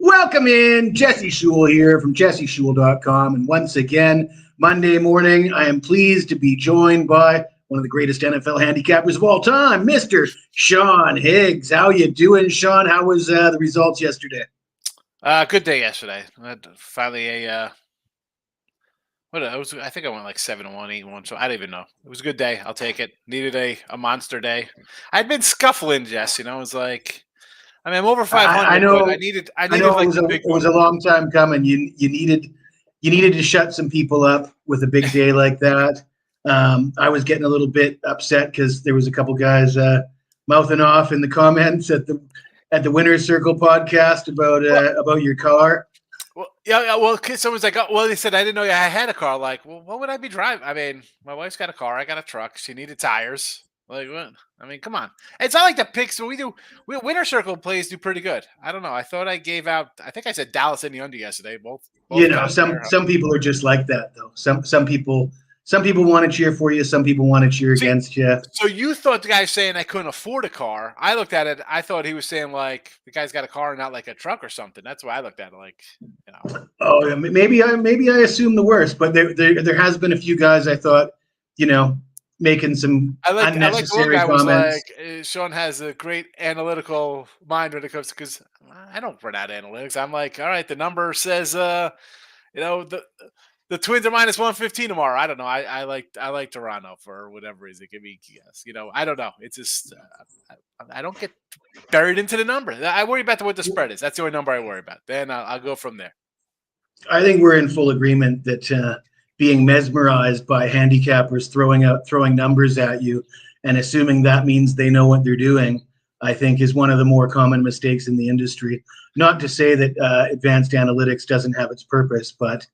Welcome in, Jesse Shule here from jesseshule.com. And once again, Monday morning, I am pleased to be joined by one of the greatest NFL handicappers of all time, Mr. Sean Higgs. How you doing, Sean? How was the results yesterday? Good day yesterday. I had finally I think I went like 7-1, 8-1. So I don't even know. It was a good day. I'll take it. Needed a monster day. I'd been scuffling, Jess. It was like, I'm over 500, I but I know, needed I know like the big it was one. a long time coming. You needed to shut some people up with a big day like that. I was getting a little bit upset because there was a couple guys mouthing off in the comments at the Winner's Circle podcast about your car. Well, yeah. Well, someone's like, oh, well, they said I didn't know I had a car. Like, well, what would I be driving? I mean, my wife's got a car. I got a truck. She needed tires. Like, what? I mean, come on. It's not like the picks. Winter Circle plays do pretty good. I don't know. I thought I gave out. I think I said Dallas in the under yesterday. Both got there. Some people are just like that though. Some people want to cheer for you. Some people want to cheer See, against you. so you thought the guy saying I couldn't afford a car. I looked at it. I thought he was saying like the guy's got a car and not like a truck or something. That's why I looked at it. Like, Oh, yeah, maybe I assume the worst, but there has been a few guys I thought, making some I like the one unnecessary guy was comments. like, Sean has a great analytical mind when it comes to, because I don't run out of analytics. I'm like, all right, the number says, the Twins are minus 115 tomorrow. I don't know. I like Toronto for whatever reason. Give me a guess. I don't know. It's just I don't get buried into the number. I worry about what the spread is. That's the only number I worry about. Then I'll go from there. I think we're in full agreement that being mesmerized by handicappers throwing numbers at you and assuming that means they know what they're doing, I think is one of the more common mistakes in the industry. Not to say that advanced analytics doesn't have its purpose, but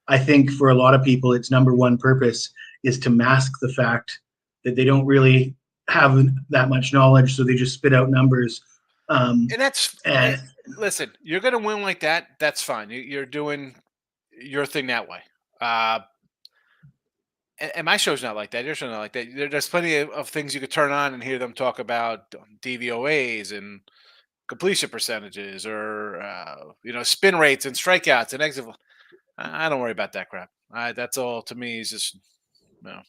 I think for a lot of people, its number one purpose is to mask the fact that they don't really have that much knowledge, so they just spit out numbers. And that's And listen, you're going to win like that. That's fine. You're doing your thing that way. And my show's not like that. Your show's not like that. There's plenty of things you could turn on and hear them talk about DVOAs and completion percentages, or spin rates and strikeouts and exit. I don't worry about that crap. That's all to me is just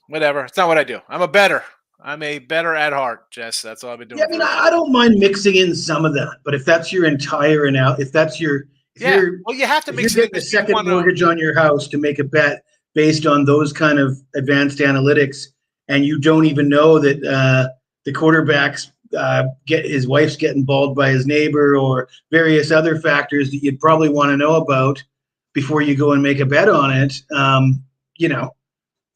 whatever. It's not what I do. I'm a better at heart, Jess. That's all I've been doing. yeah, I mean, I don't mind mixing in some of that, but if that's your entire if that's your if Yeah. you're Well, you have to if you're mix it in getting a because people second want to. mortgage on your house to make a bet based on those kind of advanced analytics, and you don't even know that the quarterback's get his wife's getting balled by his neighbor or various other factors that you'd probably want to know about before you go and make a bet on it, you know,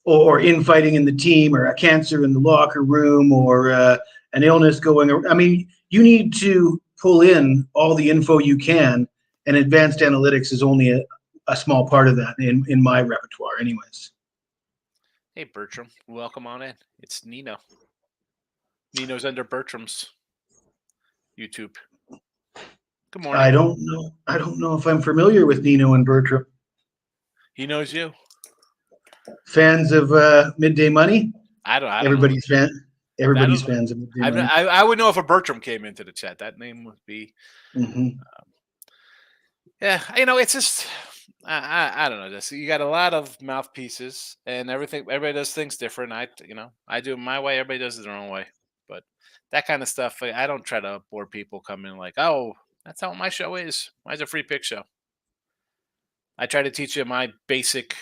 or infighting in the team, or a cancer in the locker room, or an illness going around. I mean, you need to pull in all the info you can, and advanced analytics is only a small part of that in my repertoire, anyways. Hey, Bertram, welcome on in. It's Nino. Nino's under Bertram's YouTube. Good morning. I don't know if I'm familiar with Nino and Bertram. He knows you. Fans of Midday Money? I don't Everybody's know. Everybody's fans of Midday Money. I would know if a Bertram came into the chat. That name would be. Mm-hmm. Yeah, it's just I don't know. This you got a lot of mouthpieces and everything. Everybody does things different. I do it my way. Everybody does it their own way. But that kind of stuff, I don't try to bore people. Come in like, oh, that's how my show is. Mine's a free pick show. I try to teach you my basic.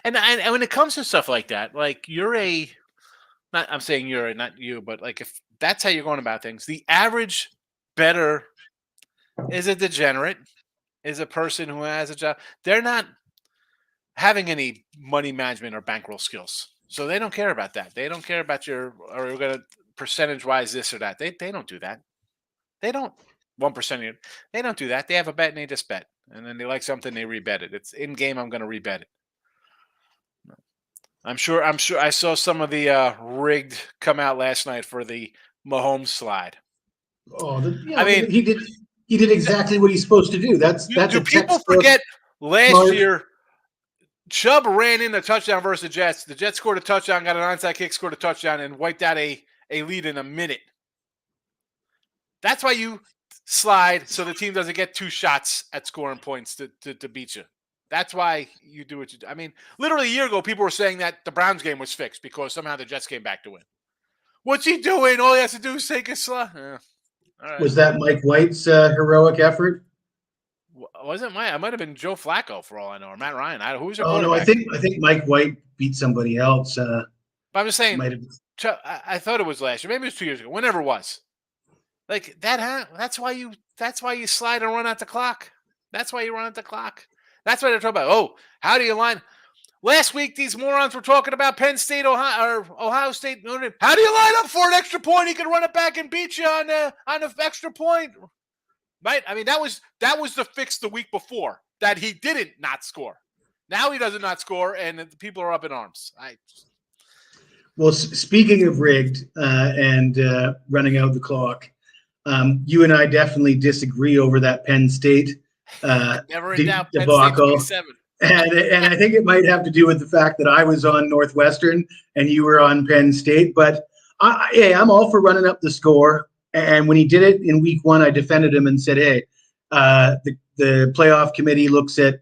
And when it comes to stuff like that, like I'm saying you're not you, but like if that's how you're going about things, the average bettor is a degenerate, is a person who has a job. They're not having any money management or bankroll skills, so they don't care about that. They don't care about or we're going to percentage wise this or that. They don't do that. They don't 1%. They don't do that. They have a bet and they just bet, and then they like something, they rebet it. It's in game. I'm going to rebet it. I'm sure I saw some of the rigged come out last night for the Mahomes slide. Oh, I mean, he did exactly what he's supposed to do. That's do a people textbook. Forget last year? Chubb ran in a touchdown versus the Jets. The Jets scored a touchdown, got an onside kick, scored a touchdown, and wiped out a lead in a minute. That's why slide so the team doesn't get 2 shots at scoring points to beat you. That's why you do what you do. I mean, literally a year ago, people were saying that the Browns game was fixed because somehow the Jets came back to win. What's he doing? All he has to do is take a slide. Yeah. All right. Was that Mike White's heroic effort? Wasn't Mike? I might have been Joe Flacco for all I know, or Matt Ryan. Who was your Oh no, quarterback? I think Mike White beat somebody else. But I'm just saying, might have. I thought it was last year. Maybe it was 2 years ago. Whenever it was, like that. That's why you slide and run out the clock. That's why you run out the clock. That's why they're talking about. Oh, how do you line? Last week, these morons were talking about Penn State, Ohio State. How do you line up for an extra point? He can run it back and beat you on an extra point, right? I mean, that was the fix the week before that he didn't not score. Now he doesn't not score, and the people are up in arms. Well, speaking of rigged and running out the clock, you and I definitely disagree over that Penn State Never in doubt. Penn debacle. State 27. And I think it might have to do with the fact that I was on Northwestern and you were on Penn State. But I'm all for running up the score. And when he did it in week 1, I defended him and said, hey, the playoff committee looks at,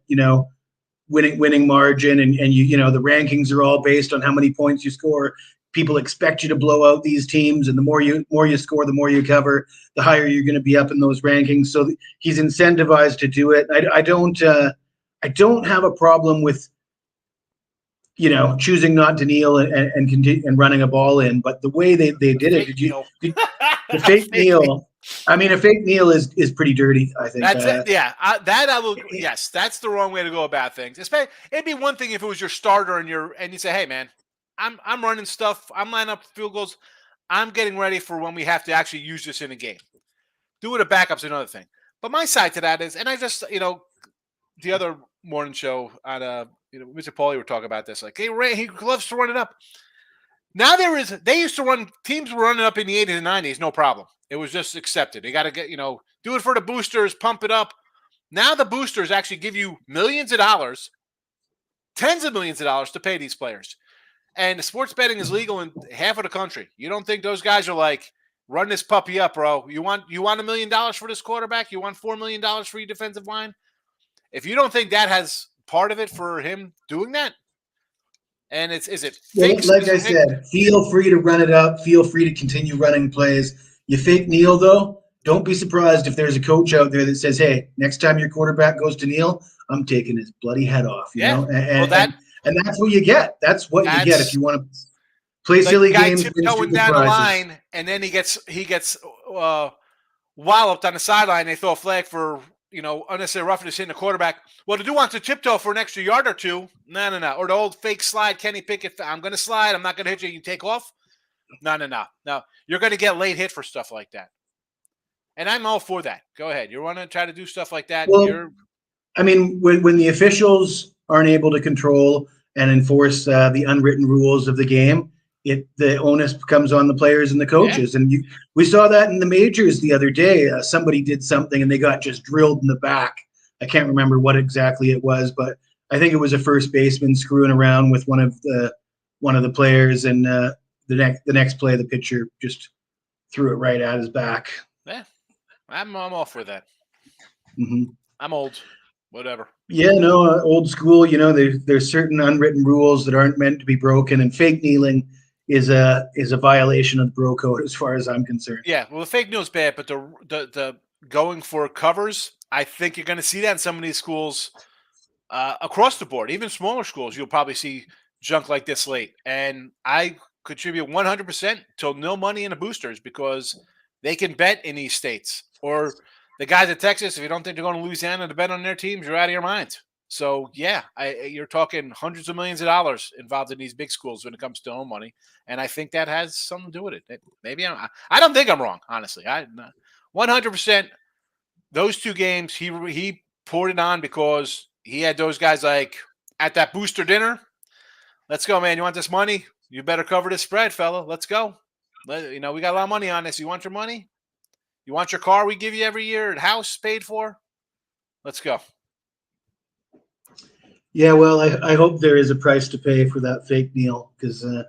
winning margin and the rankings are all based on how many points you score. People expect you to blow out these teams, and the more you score, the more you cover, the higher you're going to be up in those rankings. So he's incentivized to do it. I don't have a problem with, choosing not to kneel and continue and running a ball in, but the way they did it, the fake kneel. I mean, a fake kneel is pretty dirty, I think. That's it. Yeah, I will. Yes, that's the wrong way to go about things. It'd be one thing if it was your starter and you say, "Hey, man, I'm running stuff. I'm lining up field goals. I'm getting ready for when we have to actually use this in a game." Do it a backup's another thing. But my side to that is, and I just the other morning show on Mr. Paulie were talking about this. Like he loves to run it up. Now they used to run, teams were running up in the 80s and 90s, no problem. It was just accepted. They got to get, do it for the boosters, pump it up. Now the boosters actually give you millions of dollars, tens of millions of dollars to pay these players. And the sports betting is legal in half of the country. You don't think those guys are like, run this puppy up, bro. You want $1 million for this quarterback? You want $4 million for your defensive line? If you don't think that has part of it for him doing that, and is it fake? Well, like I said, feel free to run it up. Feel free to continue running plays. You fake kneel, though, don't be surprised if there's a coach out there that says, hey, next time your quarterback goes to kneel, I'm taking his bloody head off. You know? And that's what you get. That's what you get if you want to play silly games. Tiptoeing down the line, and then he gets walloped on the sideline. They throw a flag for unnecessary roughness hitting the quarterback. Well, the dude wants to tiptoe for an extra yard or two. No. Or the old fake slide, Kenny Pickett. I'm going to slide. I'm not going to hit you. You take off. No. No, you're going to get late hit for stuff like that. And I'm all for that. Go ahead. You want to try to do stuff like that? Well, I mean, when the officials aren't able to control and enforce the unwritten rules of the game, the onus comes on the players and the coaches. Yeah. And we saw that in the majors the other day. Somebody did something and they got just drilled in the back. I can't remember what exactly it was, but I think it was a first baseman screwing around with one of the players, and the next play the pitcher just threw it right at his back. Yeah, I'm all for that. Mm-hmm. I'm old. Whatever. Yeah, no, old school. There's certain unwritten rules that aren't meant to be broken, and fake kneeling is a violation of the bro code as far as I'm concerned. Yeah, well, the fake kneel is bad, but the going for covers, I think you're going to see that in some of these schools across the board. Even smaller schools, you'll probably see junk like this late. And I contribute 100% to no money in the boosters because they can bet in these states. Or the guys at Texas, if you don't think they're going to Louisiana to bet on their teams, you're out of your mind. So, yeah, you're talking hundreds of millions of dollars involved in these big schools when it comes to home money. And I think that has something to do with it. Maybe I don't think I'm wrong, honestly. 100%. Those two games, he poured it on because he had those guys like at that booster dinner. Let's go, man. You want this money? You better cover this spread, fella. Let's go. We got a lot of money on this. You want your money? You want your car we give you every year? House paid for? Let's go. Yeah, well, I hope there is a price to pay for that fake kneel because I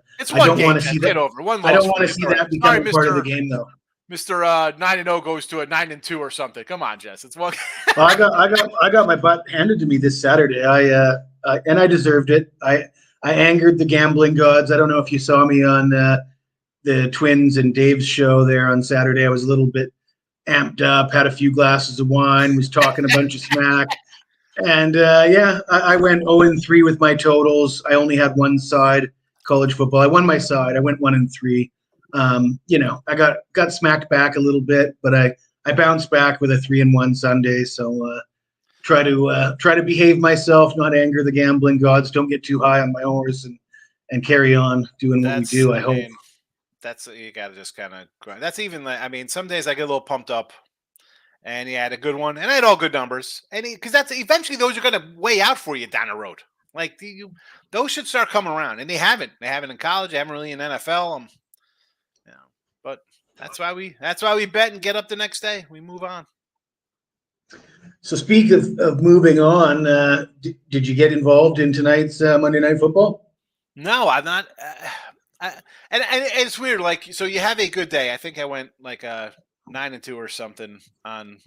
don't want to see that. I don't want to see that become a part of the game, though. Mr. 9-0 goes to a 9-2 or something. Come on, Jess. It's one. Well, I got my butt handed to me this Saturday. And I deserved it. I angered the gambling gods. I don't know if you saw me on the Twins and Dave's show there on Saturday. I was a little bit amped up, had a few glasses of wine, was talking a bunch of smack. And I went 0-3 with my totals. I only had one side, college football. I won my side. I went 1-3. I got smacked back a little bit, but I bounced back with a 3-1 Sunday. So try to behave myself, not anger the gambling gods. Don't get too high on my horse and carry on doing what we do. I hope. That's you got to just kind of grind. That's even like some days I get a little pumped up, and he had a good one, and I had all good numbers, and because that's eventually those are going to weigh out for you down the road. Like those should start coming around, and they haven't. They haven't in college. They haven't really in NFL. But that's why we bet and get up the next day. We move on. So speak of moving on, did you get involved in tonight's Monday Night Football? No, I'm not. And it's weird. Like, so you have a good day. I think I went like 9-2 or something on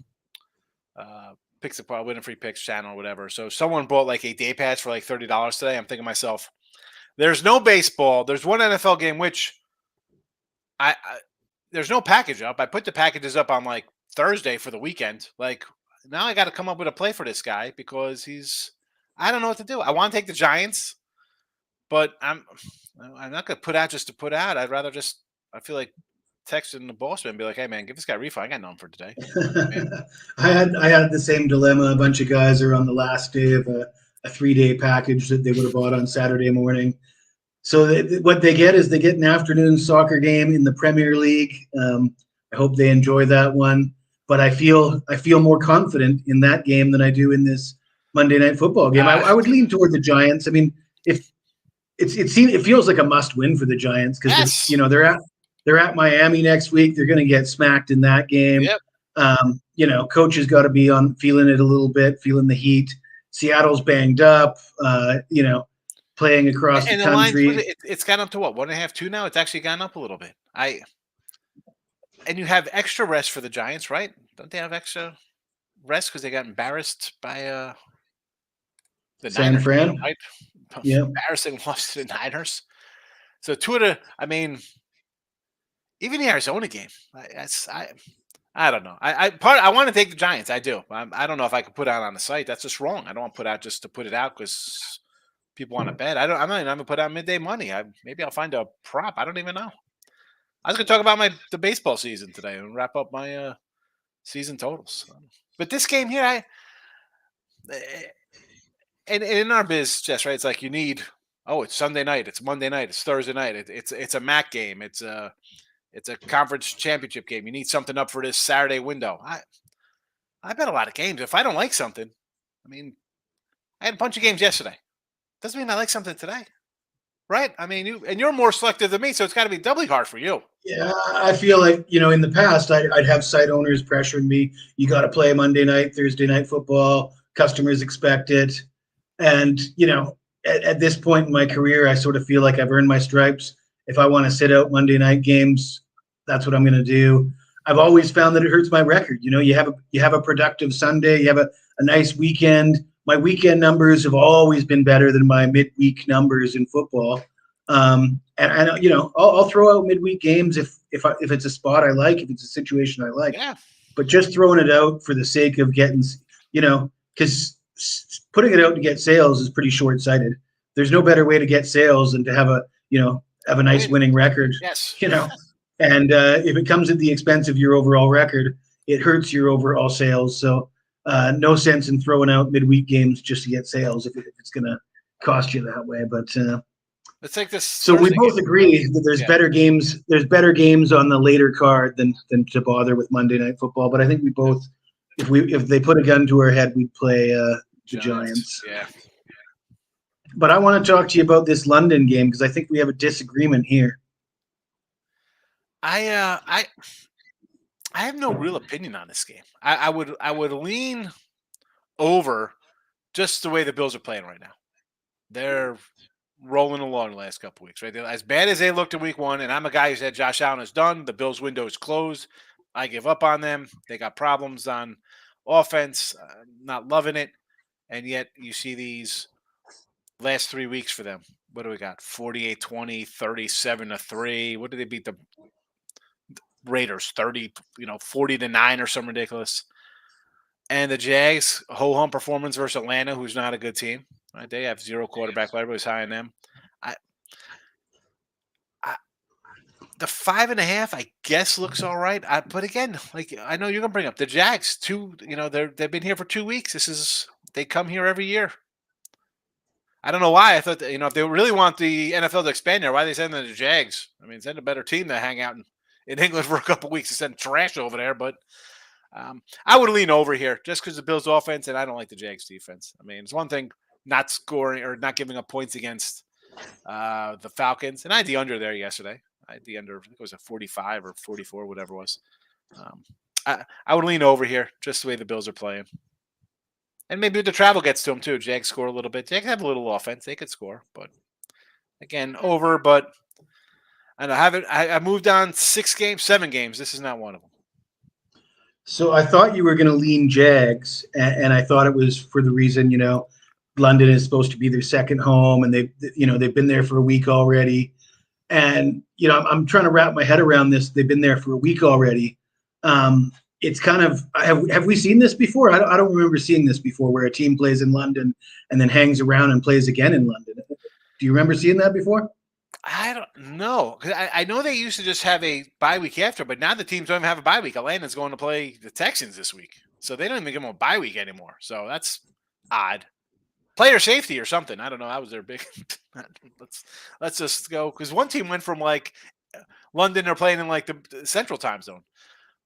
Picks Apart, Winning Free Picks channel or whatever. So someone bought like a day pass for like $30 today. I'm thinking to myself, there's no baseball. There's one NFL game, which there's no package up. I put the packages up on like Thursday for the weekend. Like now I got to come up with a play for this guy because I don't know what to do. I want to take the Giants, but I'm not going to put out just to put out. I'd rather I feel like texting the boss man and be like, hey man, give this guy a refund. I got nothing for today. I had the same dilemma. A bunch of guys are on the last day of a 3-day package that they would have bought on Saturday morning. So what they get is they get an afternoon soccer game in the Premier League. I hope they enjoy that one. But I feel more confident in that game than I do in this Monday Night Football game. I would lean toward the Giants. I mean, if it feels like a must-win for the Giants because they're at Miami next week. They're going to get smacked in that game. Yep. Coach has got to be on feeling it a little bit, feeling the heat. Seattle's banged up. Playing across the country. It's gone up to what, 1.5, 2 now? It's actually gone up a little bit. And you have extra rest for the Giants, right? Don't they have extra rest because they got embarrassed by the San Niners, Fran? right? Yeah. Embarrassing loss to the Niners. So even the Arizona game, I don't know. I want to take the Giants. I do. I don't know if I could put out on the site. That's just wrong. I don't want to put out just to put it out because people want to bet. I'm not even going to put out midday money. Maybe I'll find a prop. I don't even know. I was going to talk about the baseball season today and wrap up my season totals. But this game here, and in our biz, Jess, right? It's like you need. Oh, it's Sunday night. It's Monday night. It's Thursday night. It's a MAC game. It's a conference championship game. You need something up for this Saturday window. I bet a lot of games. If I don't like something, I had a bunch of games yesterday. Doesn't mean I like something today, right? You're more selective than me, so it's got to be doubly hard for you. Yeah, I feel like in the past I'd have site owners pressuring me. You got to play Monday night, Thursday night football. Customers expect it, and at this point in my career, I sort of feel like I've earned my stripes. If I want to sit out Monday night games, that's what I'm going to do. I've always found that it hurts my record. You have a productive Sunday, you have a nice weekend. My weekend numbers have always been better than my midweek numbers in football. And I'll throw out midweek games if it's a spot I like, if it's a situation I like. Yeah. But just throwing it out for the sake of getting, because putting it out to get sales is pretty short-sighted. There's no better way to get sales than to have a nice winning record. Yes. And if it comes at the expense of your overall record, it hurts your overall sales. So no sense in throwing out midweek games just to get sales if it's going to cost you that way. But let's take this. So we both agree that there's better games. There's better games on the later card than to bother with Monday Night Football. But I think we both, if they put a gun to our head, we'd play the Giants. Yeah. But I want to talk to you about this London game because I think we have a disagreement here. I have no real opinion on this game. I would lean over just the way the Bills are playing right now. They're rolling along the last couple of weeks, right? They're as bad as they looked in week one, and I'm a guy who said Josh Allen is done. The Bills window is closed. I give up on them. They got problems on offense. Not loving it. And yet you see these last 3 weeks for them. What do we got? 48-20, 37-3. What did they beat the Raiders? 30, 40-9 or something ridiculous. And the Jags, ho-hum performance versus Atlanta, who's not a good team. Right? They have 0 quarterback. Everybody's high on them. The 5.5, I guess, looks all right. But again, like I know you're gonna bring up the Jags. They've been here for 2 weeks. They come here every year. I don't know why. I thought that, if they really want the NFL to expand there, why are they send them to the Jags? I mean, send a better team to hang out in England for a couple weeks and send trash over there. But I would lean over here just because the Bills' offense, and I don't like the Jags' defense. I mean, it's one thing not scoring or not giving up points against the Falcons, and I had the under there yesterday. I had the under. I think it was a 45 or 44, whatever it was. I would lean over here just the way the Bills are playing. And maybe the travel gets to them too. Jags score a little bit. Jags have a little offense. They could score, but again, over. But I haven't. I moved on 7 games. This is not one of them. So I thought you were going to lean Jags, and I thought it was for the reason, London is supposed to be their second home, and they've been there for a week already. And I'm trying to wrap my head around this. They've been there for a week already. It's kind of have we seen this before? I don't remember seeing this before, where a team plays in London and then hangs around and plays again in London. Do you remember seeing that before? I don't know. I know they used to just have a bye week after, but now the teams don't even have a bye week. Atlanta's going to play the Texans this week, so they don't even give them a bye week anymore. So that's odd. Player safety or something. I don't know. That was their big. let's just go, because one team went from like London, they're playing in like the Central Time Zone.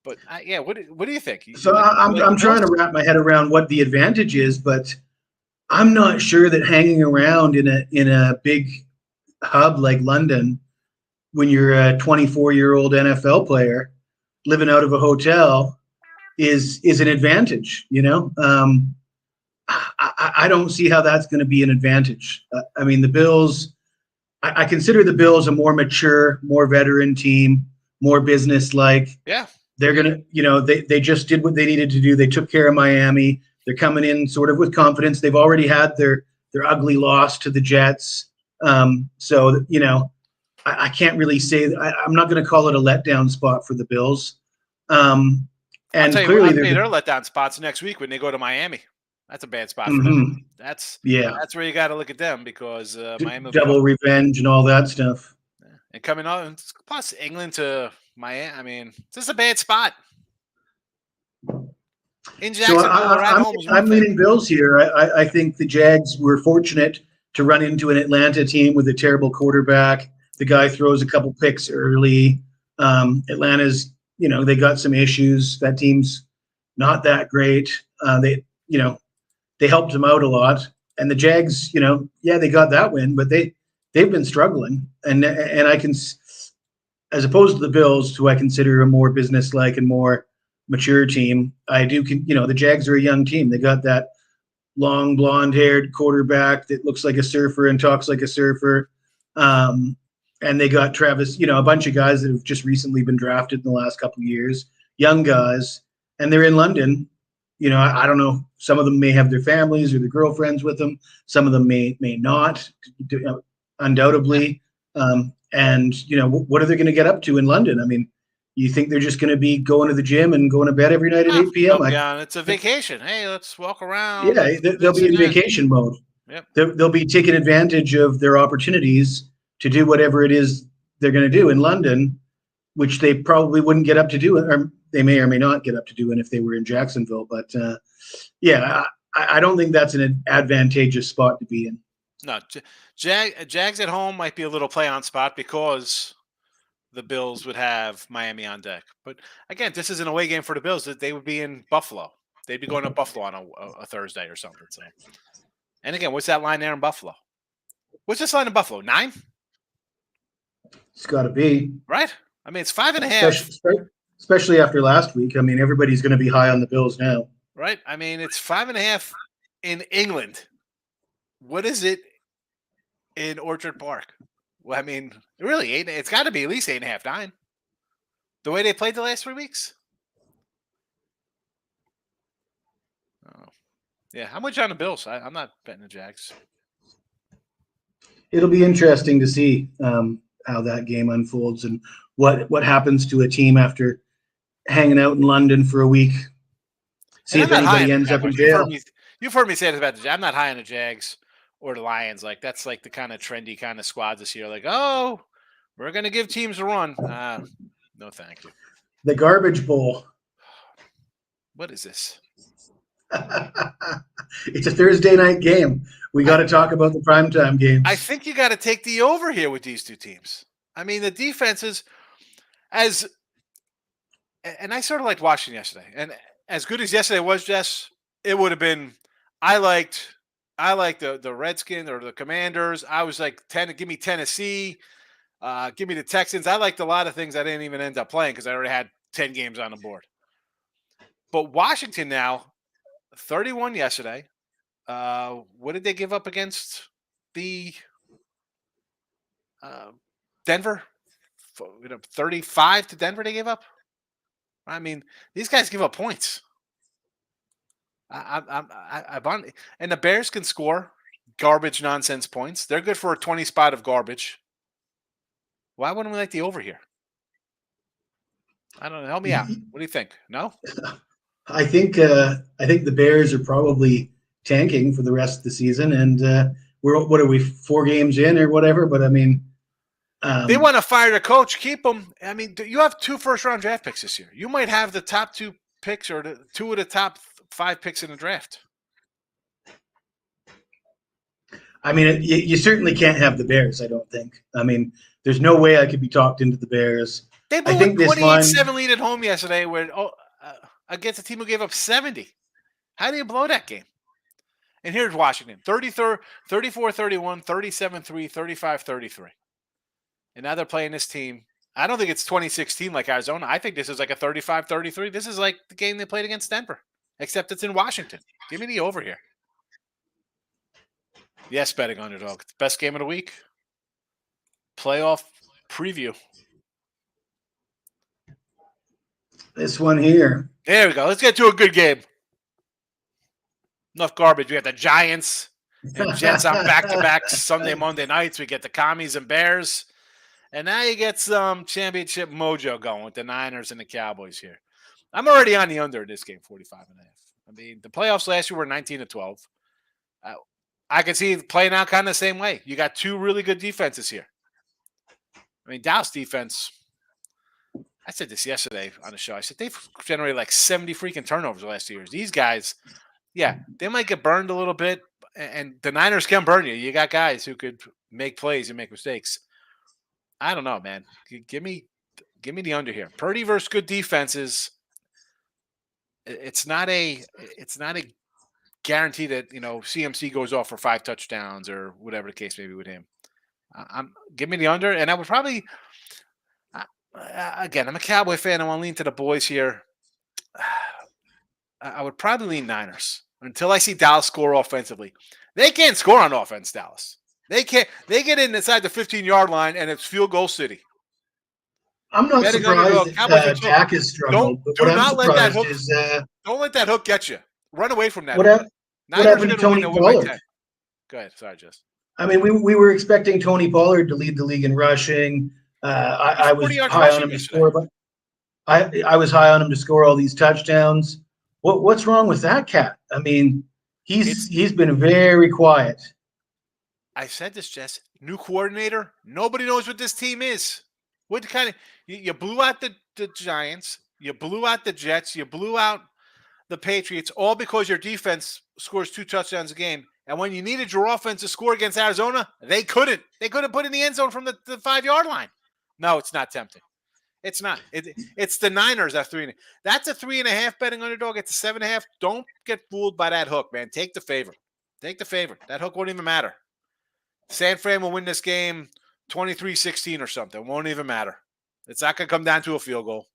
But yeah, what do you think? So I'm trying to wrap my head around what the advantage is, but I'm not sure that hanging around in a big hub like London, when you're a 24-year-old NFL player living out of a hotel, is an advantage. I don't see how that's going to be an advantage. I mean, the Bills. I consider the Bills a more mature, more veteran team, more business-like. Yeah. They're going to, they just did what they needed to do. They took care of Miami. They're coming in sort of with confidence. They've already had their ugly loss to the Jets. So, I can't really say, I'm not going to call it a letdown spot for the Bills. And clearly they're letdown spots next week when they go to Miami. That's a bad spot for them. That's where you got to look at them, because Miami double revenge and all that stuff. And coming on, plus England to Miami. I mean, it's just a bad spot. In Jacksonville, I'm leaning Bills here. I think the Jags were fortunate to run into an Atlanta team with a terrible quarterback. The guy throws a couple picks early. Atlanta's, they got some issues. That team's not that great. They helped them out a lot. And the Jags, they got that win, but they've been struggling. And I can, as opposed to the Bills, who I consider a more business-like and more mature team, the Jags are a young team. They got that long blonde-haired quarterback that looks like a surfer and talks like a surfer. And they got Travis, a bunch of guys that have just recently been drafted in the last couple of years, young guys, and they're in London. I don't know. Some of them may have their families or their girlfriends with them. Some of them may not, undoubtedly. And what are they going to get up to in London? I mean, you think they're just going to be going to the gym and going to bed every night at 8 p.m.? It's a vacation. Hey, let's walk around. Yeah, they'll be in vacation mode. Yep. They'll be taking advantage of their opportunities to do whatever it is they're going to do in London, which they probably wouldn't get up to do, or they may or may not get up to doing if they were in Jacksonville. But I don't think that's an advantageous spot to be in. No, Jags at home might be a little play on spot because the Bills would have Miami on deck. But again, this is an away game for the Bills. That they would be in Buffalo. They'd be going to Buffalo on a Thursday or something. So, and again, what's that line there in Buffalo? What's this line in Buffalo? 9? It's got to be right. I mean, it's 5.5. Especially after last week. I mean, everybody's going to be high on the Bills now. Right. I mean, it's 5.5 in England. What is it in Orchard Park? Well, I mean, really, it's got to be at least 8.5, 9. The way they played the last 3 weeks. Yeah, how much on the Bills? I'm not betting the Jags. It'll be interesting to see how that game unfolds and what happens to a team after hanging out in London for a week. See And I'm if not high on anybody the ends up in Jaguars. jail. You've heard me say this about the Jags. I'm not high on the Jags or the Lions. Like that's like the kind of trendy kind of squads this year. Like, oh, we're gonna give teams a run. No, thank you. The garbage bowl. What is this? It's a Thursday night game. We got to talk about the primetime games. I think you got to take the over here with these two teams. I mean, the defenses, and I sort of liked watching yesterday. And as good as yesterday was, Jess, it would have been. I liked the Redskins or the Commanders. I was like, give me Tennessee, give me the Texans. I liked a lot of things I didn't even end up playing because I already had 10 games on the board. But Washington now, 31 yesterday. What did they give up against the Denver? 35 to Denver they gave up. I mean, these guys give up points. And the Bears can score garbage nonsense points. They're good for a 20 spot of garbage. Why wouldn't we like the over here? I don't know. Help me out. What do you think? No? I think the Bears are probably tanking for the rest of the season, and what are we 4 games in or whatever? But I mean, they want to fire the coach, keep them. I mean, you have 2 first-round draft picks this year. You might have the top 2 picks or the 2 of the top 5 picks in the draft. I mean, you certainly can't have the Bears. I don't think. I mean, there's no way I could be talked into the Bears. They blew a 28-7 lead at home yesterday, against a team who gave up 70. How do you blow that game? And here's Washington, 34-31, 37-3, 35-33. And now they're playing this team. I don't think it's 2016 like Arizona. I think this is like a 35-33. This is like the game they played against Denver, except it's in Washington. Give me the over here. Yes, betting underdog. Best game of the week. Playoff preview. This one here. There we go. Let's get to a good game. Enough garbage. We got the Giants and Jets on back-to-backs Sunday, Monday nights. We get the Commies and Bears. And now you get some championship mojo going with the Niners and the Cowboys here. I'm already on the under in this game, 45.5. I mean, the playoffs last year were 19-12. I can see it playing out kind of the same way. You got 2 really good defenses here. I mean, Dallas defense, I said this yesterday on the show. I said they've generated like 70 freaking turnovers the last 2 years. These guys, yeah, they might get burned a little bit, and the Niners can burn you. You got guys who could make plays and make mistakes. I don't know, man. Give me the under here. Purdy versus good defenses. It's not a guarantee that CMC goes off for 5 touchdowns or whatever the case may be with him. Give me the under, and I would probably. Again, I'm a Cowboy fan. I want to lean to the boys here. I would probably lean Niners until I see Dallas score offensively. They can't score on offense, Dallas. They can't. They get inside the 15-yard line, and it's field goal city. I'm not surprised that Dak has struggled. But what I'm surprised is don't let that hook get you. Run away from that. What happened to Tony Pollard? Go ahead. Sorry, Jess. I mean, we were expecting Tony Pollard to lead the league in rushing. I was high on him to score, but I was high on him to score all these touchdowns. What's wrong with that cat? I mean, he's been very quiet. I said this, Jess. New coordinator. Nobody knows what this team is. What kind of you blew out the Giants, you blew out the Jets, you blew out the Patriots, all because your defense scores 2 touchdowns a game. And when you needed your offense to score against Arizona, they couldn't. They couldn't put in the end zone from the 5-yard line. No, it's not tempting. It's not. It's the Niners at 3. That's a 3.5 betting underdog. It's a 7.5. Don't get fooled by that hook, man. Take the favorite. Take the favorite. That hook won't even matter. San Fran will win this game 23-16 or something. It won't even matter. It's not going to come down to a field goal.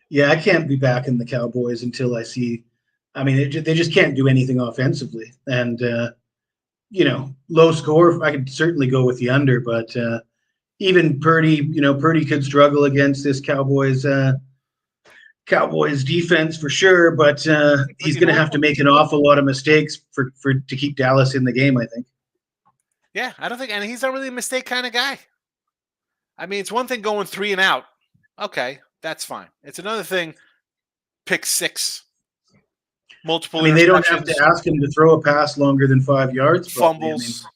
Yeah, I can't be backing the Cowboys until I see. I mean, they just can't do anything offensively. And, low score, I could certainly go with the under. But even Purdy, Purdy could struggle against this Cowboys Cowboys defense for sure, but he's going to have to make an awful lot of mistakes for to keep Dallas in the game, I think. Yeah, I don't think, and he's not really a mistake kind of guy. I mean, it's one thing going 3 and out. Okay, that's fine. It's another thing, pick 6, multiple I mean, they don't have interceptions, to ask him to throw a pass longer than 5 yards, probably. I mean, fumbles.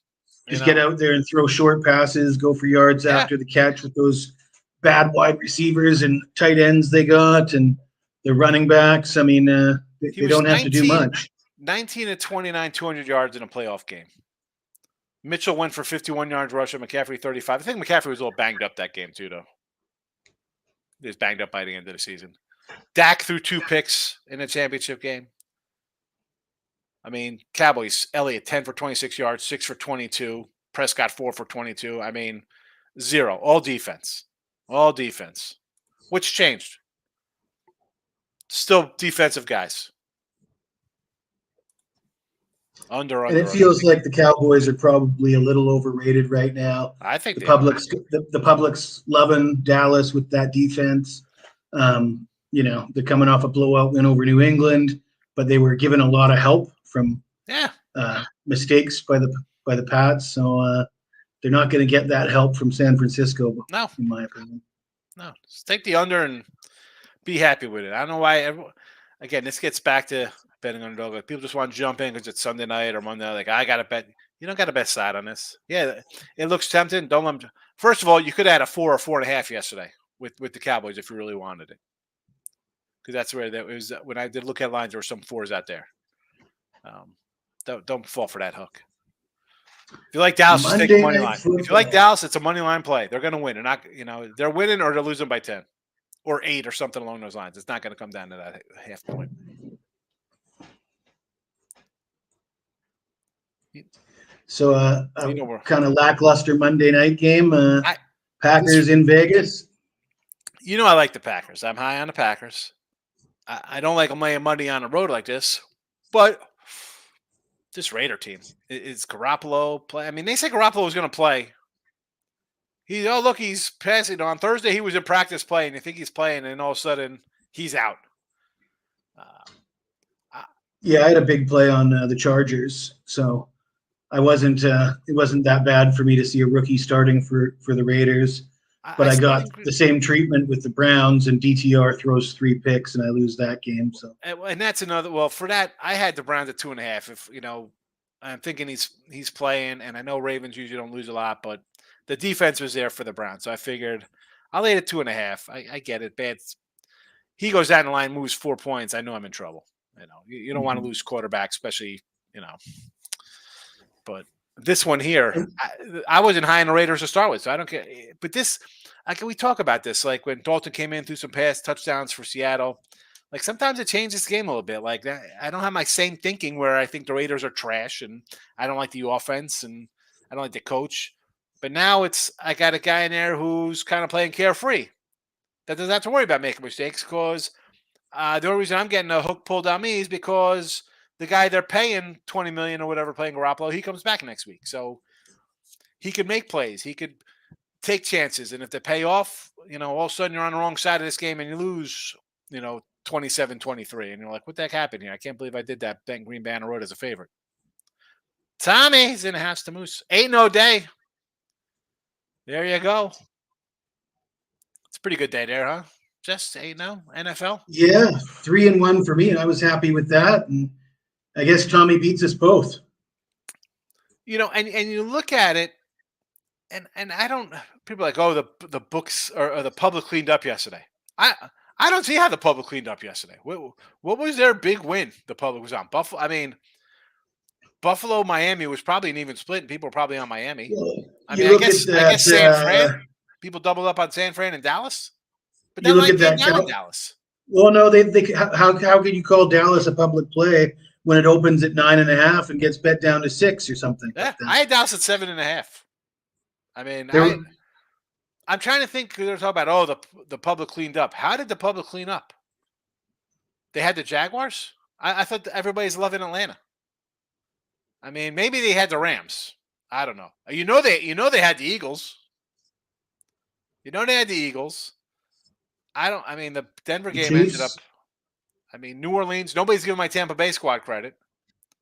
just get out there and throw short passes, go for yards after the catch with those bad wide receivers and tight ends they got, and the running backs. I mean, they don't have to do much. 19 to 29, 200 yards in a playoff game. Mitchell went for 51 yards rushing, McCaffrey 35. I think McCaffrey was a little banged up that game too, though. He was banged up by the end of the season. Dak threw 2 picks in a championship game. I mean, Cowboys, Elliott 10 for 26 yards, 6 for 22. Prescott 4 for 22. I mean, 0. All defense. All defense. Which changed? Still defensive guys. And it feels like the Cowboys are probably a little overrated right now. I think the public's loving Dallas with that defense. They're coming off a blowout win over New England, but they were given a lot of help from mistakes by the Pats. So they're not going to get that help from San Francisco. No, in my opinion. No, just take the under and be happy with it. I don't know why. Again, this gets back to betting underdog. Like, people just want to jump in because it's Sunday night or Monday. Like, I got to bet. You don't got to bet side on this. Yeah, it looks tempting. Don't let them. First of all, you could have had a 4 or 4.5 yesterday with the Cowboys if you really wanted it. Because that's where it was. When I did look at lines, there were some 4s out there. Don't fall for that hook. If you like Dallas, just take a money line. If you like Dallas, it's a money line play. They're going to win. They're not. They're winning or they're losing by 10 or 8 or something along those lines. It's not going to come down to that half point. So kind of lackluster Monday night game. Packers in Vegas. I like the Packers. I'm high on the Packers. I don't like laying money on a road like this, but this Raider team is Garoppolo play. I mean, they say Garoppolo was going to play. He's passing on Thursday. He was in practice playing. You think he's playing, and all of a sudden he's out. I had a big play on the Chargers, so I wasn't. It wasn't that bad for me to see a rookie starting for the Raiders. But I got the same treatment with the Browns, and DTR throws 3 picks, and I lose that game. So, and that's another. Well, for that, I had the Browns at 2.5. If I'm thinking he's playing, and I know Ravens usually don't lose a lot, but the defense was there for the Browns, so I figured I'll lay it at 2.5. I get it. Bad. He goes down the line, moves 4 points. I know I'm in trouble. You don't want to lose quarterback, especially But this one here, I wasn't high on the Raiders to start with, so I don't care. But this, we talk about this, like when Dalton came in through some pass touchdowns for Seattle. Like sometimes it changes the game a little bit. Like I don't have my same thinking where I think the Raiders are trash and I don't like the offense and I don't like the coach. But now I got a guy in there who's kind of playing carefree. That doesn't have to worry about making mistakes because the only reason I'm getting a hook pulled on me is because the guy they're paying $20 million or whatever playing Garoppolo, he comes back next week. So he could make plays. He could take chances. And if they pay off, all of a sudden you're on the wrong side of this game and you lose, 27-23. And you're like, what the heck happened here? I can't believe I did that. Ben Green Banner Road as a favorite. Tommy's in the house to Moose. Ain't no day. There you go. It's a pretty good day there, huh? Just 8-0 NFL? Yeah, 3-1 for me. And I was happy with that. And I guess Tommy beats us both. And you look at it, and I don't. People are like, oh, the books or the public cleaned up yesterday. I don't see how the public cleaned up yesterday. What was their big win? The public was on Buffalo. I mean, Buffalo, Miami was probably an even split, and people were probably on Miami. Well, I guess San Fran. People doubled up on San Fran and Dallas. But you look at that in Dallas. Well, no, how can you call Dallas a public play when it opens at 9.5 and gets bet down to 6 or something? Yeah, I had Dallas at 7.5. I mean, I'm trying to think. They're talking about the public cleaned up. How did the public clean up? They had the Jaguars. I thought everybody's loving Atlanta. I mean, maybe they had the Rams. I don't know. They had the Eagles. They had the Eagles. I mean, the Denver The game ended up. Chiefs. I mean, New Orleans. Nobody's giving my Tampa Bay squad credit.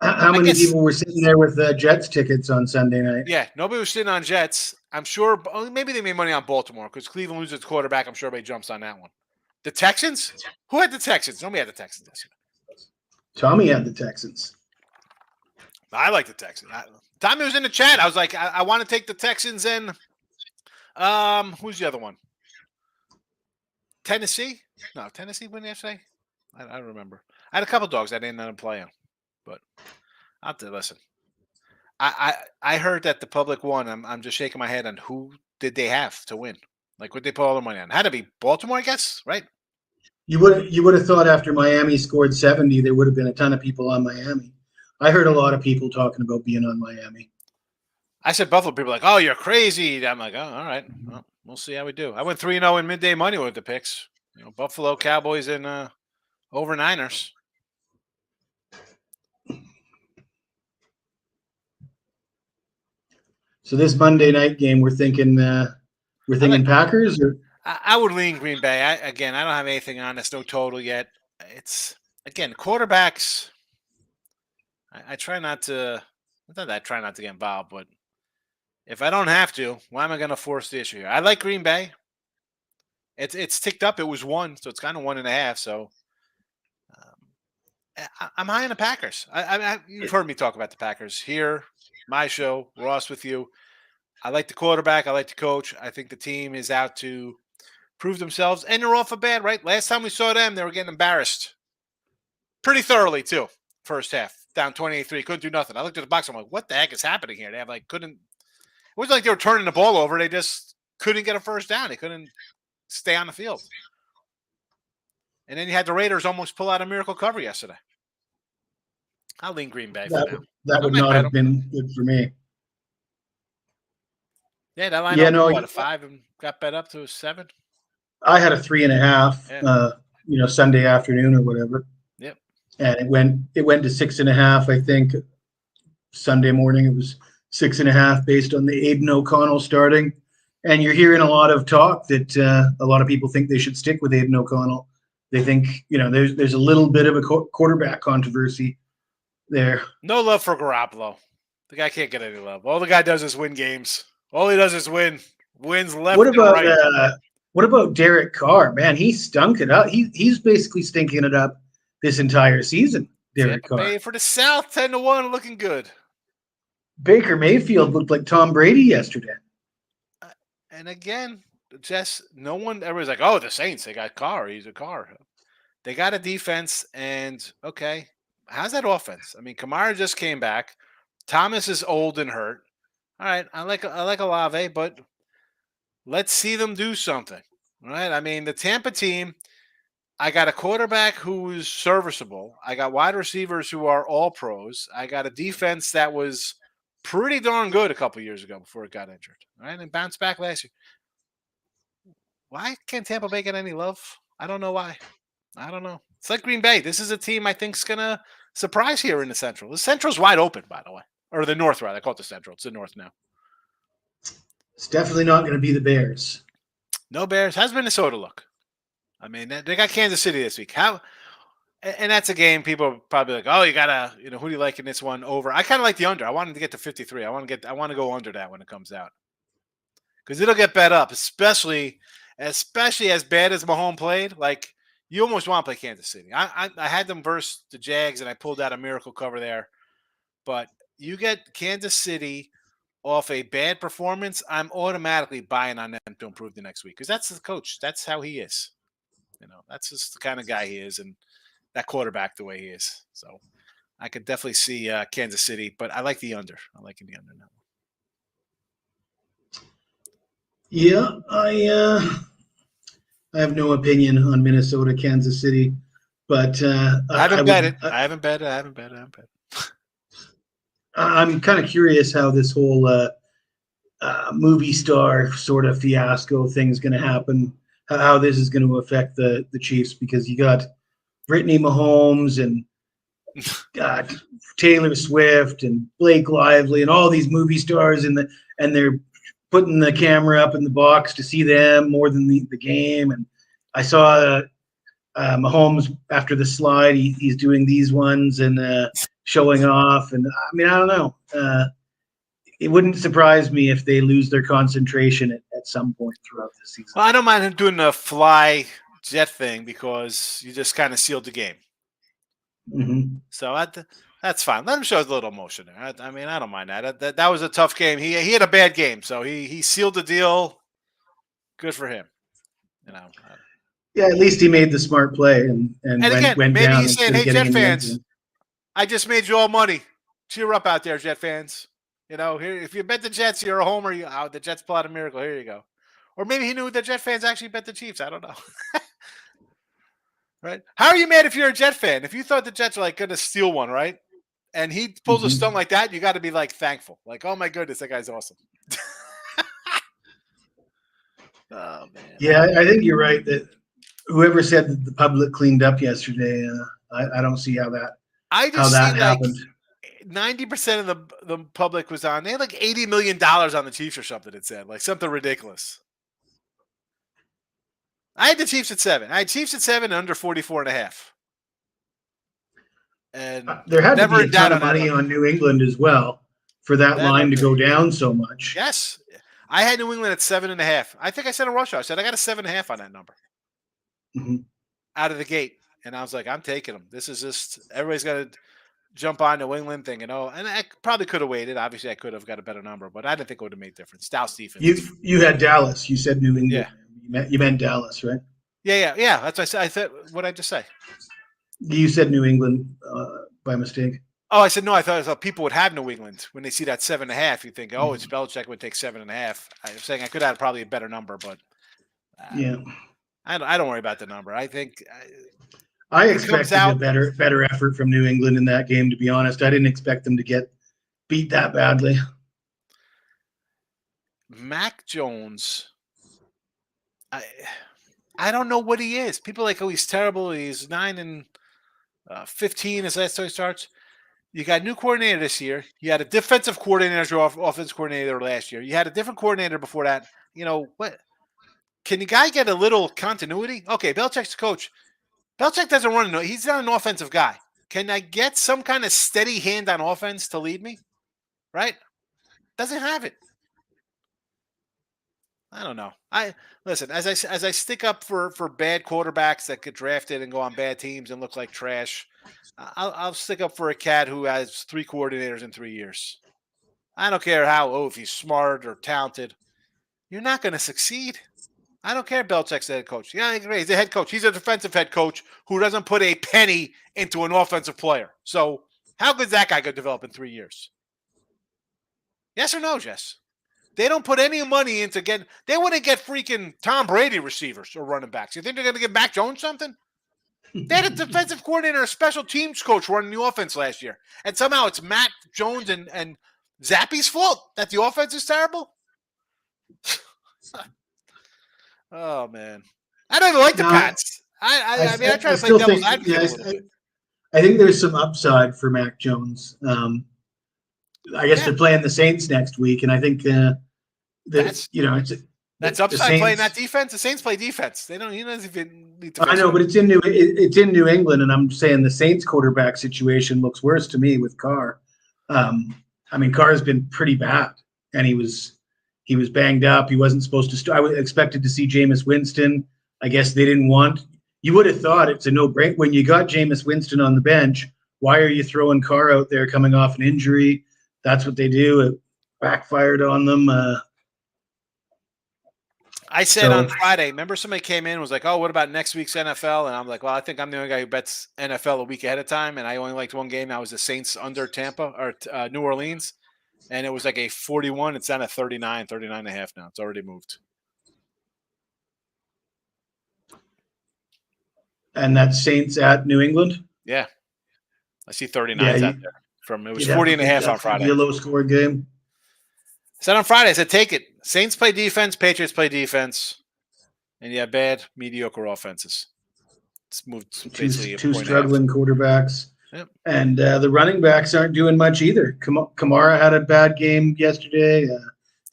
How I many guess. people were sitting there with Jets tickets on Sunday night? Yeah, nobody was sitting on Jets. I'm sure. Maybe they made money on Baltimore because Cleveland loses its quarterback. I'm sure everybody jumps on that one. The Texans? Who had the Texans? Nobody had the Texans yesterday. Tommy had the Texans. I like the Texans. Tommy was in the chat. I was like, I want to take the Texans and who's the other one? Tennessee? No, Tennessee win yesterday? I don't remember. I had a couple dogs I didn't end up playing, but I'll have to listen. I heard that the public won. I'm just shaking my head on who did they have to win? Like, what they put all the money on? Had to be Baltimore, I guess, right? You would have thought after Miami scored 70, there would have been a ton of people on Miami. I heard a lot of people talking about being on Miami. I said Buffalo. People are like, oh, you're crazy. I'm like, oh, all right. Well, we'll see how we do. I went 3-0 in midday money with the picks. Buffalo, Cowboys, and over Niners. So this Monday night game, we're thinking Packers, or I would lean Green Bay. I don't have anything on this. No total yet. It's again quarterbacks. I try not to. Not that I try not to get involved, but if I don't have to, why am I going to force the issue here? I like Green Bay. It's ticked up. It was 1, so it's kind of 1.5. So I'm high on the Packers. You've heard me talk about the Packers here, my show, Ross with you. I like the quarterback. I like the coach. I think the team is out to prove themselves, and they're off a bad, right? Last time we saw them, they were getting embarrassed pretty thoroughly too. First half, down 28-3, couldn't do nothing. I looked at the box. I'm like, what the heck is happening here? They have couldn't. It wasn't like they were turning the ball over. They just couldn't get a first down. They couldn't stay on the field. And then you had the Raiders almost pull out a miracle cover yesterday. I'll lean Green Bay for now. That would not have been good for me. Yeah, that line opened, a 5 and got bet up to a 7. I had a 3.5, Sunday afternoon or whatever. Yep. And it went to 6.5. I think Sunday morning it was 6.5 based on the Aiden O'Connell starting. And you're hearing a lot of talk that a lot of people think they should stick with Aiden O'Connell. They think there's a little bit of a quarterback controversy there. No love for Garoppolo. The guy can't get any love. All the guy does is win games. All he does is win. Wins left and right. What about Derek Carr? Man, he stunk it up. He's basically stinking it up this entire season. Derek Carr. Bay for the South, 10-1, looking good. Baker Mayfield looked like Tom Brady yesterday. And again, just no one. Everybody's like, "Oh, the Saints, they got Carr. He's a Carr." They got a defense, and okay, how's that offense? I mean, Kamara just came back. Thomas is old and hurt. All right, I like Olave, but let's see them do something. All right, I mean, the Tampa team. I got a quarterback who is serviceable. I got wide receivers who are all pros. I got a defense that was pretty darn good a couple years ago before it got injured. All right, and bounced back last year. Why can't Tampa Bay get any love? I don't know why. I don't know. It's like Green Bay. This is a team I think is going to surprise here in the Central. The Central's wide open, by the way. Or the North, rather. I call it the Central. It's the North now. It's definitely not going to be the Bears. No Bears. How's Minnesota look? I mean, they got Kansas City this week. How? And that's a game people are probably like, oh, you gotta, who do you like in this one over? I kind of like the under. I wanted to get to 53. I want to go under that when it comes out because it'll get bet up, especially as bad as Mahomes played. Like you almost want to play Kansas City. I had them versus the Jags and I pulled out a miracle cover there, but you get Kansas City off a bad performance, I'm automatically buying on them to improve the next week because that's the coach. That's how he is. That's just the kind of guy he is, and that quarterback the way he is. So I could definitely see Kansas City, but I like the under. I like the under now. Yeah, I have no opinion on Minnesota, Kansas City, but I haven't bet it. I haven't bet it. I'm kind of curious how this whole movie star sort of fiasco thing is going to happen. How this is going to affect the Chiefs because you got Brittany Mahomes and Taylor Swift and Blake Lively and all these movie stars and they're putting the camera up in the box to see them more than the game and I saw Mahomes after the slide. He's doing these ones and showing off. And I mean, I don't know. It wouldn't surprise me if they lose their concentration at some point throughout the season. Well, I don't mind him doing the fly jet thing because you just kind of sealed the game. Mm-hmm. So that's fine. Let him show a little emotion there. I mean, I don't mind that. That was a tough game. He had a bad game, so he sealed the deal. Good for him. You know. Yeah, at least he made the smart play and again, went maybe down he's saying, instead of "Hey, getting Jet in the end fans, zone. I just made you all money. Cheer up out there, Jet fans. You know, here if you bet the Jets, you're a homer. The Jets pull out a miracle. Here you go." Or maybe he knew the Jet fans actually bet the Chiefs. I don't know. Right? How are you mad if you're a Jet fan? If you thought the Jets were like going to steal one, right? And he pulls a stunt like that, you got to be like thankful. Like, oh my goodness, that guy's awesome. Oh man. Yeah, I think you're right that whoever said that the public cleaned up yesterday, I don't see how that happened. 90% of the public was on. They had like $80 million on the Chiefs or something. It said like something ridiculous. I had the Chiefs at 7. I had Chiefs at 7 under 44.5. And there had to be a ton of on money on New England as well for that line to go down so much. Yes. I had New England at 7.5. I think I said a rush. I said I got a 7.5 on that number out of the gate. And I was like, I'm taking them. This is just everybody's got to jump on New England thing, and I probably could have waited. Obviously, I could have got a better number, but I didn't think it would have made a difference. Dallas defense. You had Dallas. You said New England. Yeah. You meant Dallas, right? Yeah. That's what I said. I said, what did I just say? You said New England by mistake. Oh, I said no. I thought people would have New England when they see that 7.5. You think, oh, it's Belichick would take 7.5. I was saying I could have probably a better number, but yeah, I don't worry about the number. I think I expected a better effort from New England in that game. To be honest, I didn't expect them to get beat that badly. Mac Jones, I don't know what he is. People are like, oh, he's terrible. He's 9-15 his last time he starts. You got a new coordinator this year. You had a defensive coordinator as your offensive coordinator last year. You had a different coordinator before that. You know, what? Can the guy get a little continuity? Okay, Belichick's the coach. Belichick doesn't run. He's not an offensive guy. Can I get some kind of steady hand on offense to lead me? Right? Doesn't have it. I don't know. Listen, as I stick up for bad quarterbacks that get drafted and go on bad teams and look like trash, I'll stick up for a cat who has 3 coordinators in 3 years. I don't care if he's smart or talented. You're not going to succeed. I don't care if Belichick's the head coach. Yeah, I agree. He's the head coach. He's a defensive head coach who doesn't put a penny into an offensive player. So how good is that guy going to develop in 3 years? Yes or no, Jess? They don't put any money into they wouldn't get freaking Tom Brady receivers or running backs. You think they're going to give Mac Jones something? They had a defensive coordinator, a special teams coach running the offense last year. And somehow it's Mac Jones and Zappi's fault that the offense is terrible? Oh, man. I don't even like the Pats. I mean, I try to play devil's advocate a little bit. I think there's some upside for Mac Jones. I guess they're playing the Saints next week, and I think that's upside playing that defense. The Saints play defense. He doesn't even need to. I know, but it's in New England, and I'm saying the Saints quarterback situation looks worse to me with Carr. I mean, Carr's been pretty bad, and he was banged up. He wasn't supposed to start. I expected to see Jameis Winston. I guess they didn't want. You would have thought it's a no-brainer when you got Jameis Winston on the bench. Why are you throwing Carr out there coming off an injury? That's what they do. It backfired on them. I said on Friday, remember somebody came in and was like, oh, what about next week's NFL? And I'm like, well, I think I'm the only guy who bets NFL a week ahead of time. And I only liked one game. That was the Saints under Tampa or New Orleans. And it was like a 41. It's down at 39 and a half now. It's already moved. And that's Saints at New England? Yeah. I see 39 out there. It was 40 and a half on Friday. A low score game. I said on Friday, I said, take it. Saints play defense, Patriots play defense, and you have bad, mediocre offenses. It's moved basically two struggling quarterbacks. Yep. And the running backs aren't doing much either. Kamara had a bad game yesterday.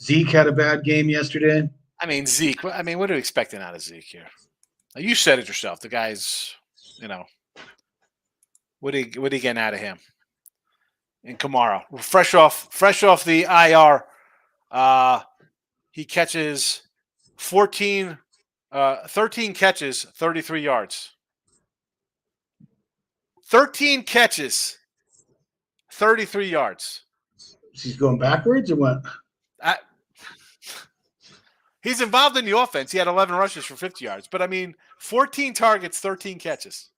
Zeke had a bad game yesterday. I mean, Zeke. What are you expecting out of Zeke here? You said it yourself. The guy's, what are you getting out of him? And Kamara, fresh off the IR, he catches 13 catches, 33 yards. 13 catches, 33 yards. He's going backwards or what? He's involved in the offense. He had 11 rushes for 50 yards. But, 14 targets, 13 catches.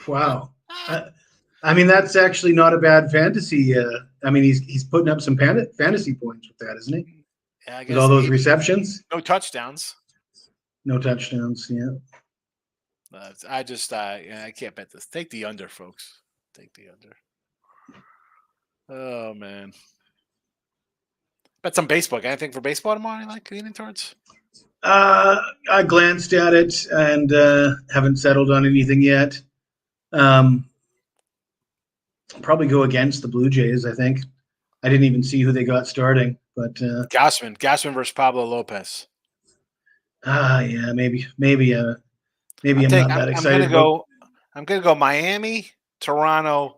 Wow. That's actually not a bad fantasy. He's putting up some fantasy points with that, isn't he? Yeah, I guess. With all those receptions. No touchdowns. No touchdowns, yeah. I can't bet this. Take the under, folks. Take the under. Oh, man. Bet some baseball. Got anything for baseball tomorrow you like leaning towards? I glanced at it and haven't settled on anything yet. Probably go against the Blue Jays, I think. I didn't even see who they got starting, but Gausman versus Pablo Lopez. Yeah, maybe I'm not that excited. I'm gonna go Miami, Toronto,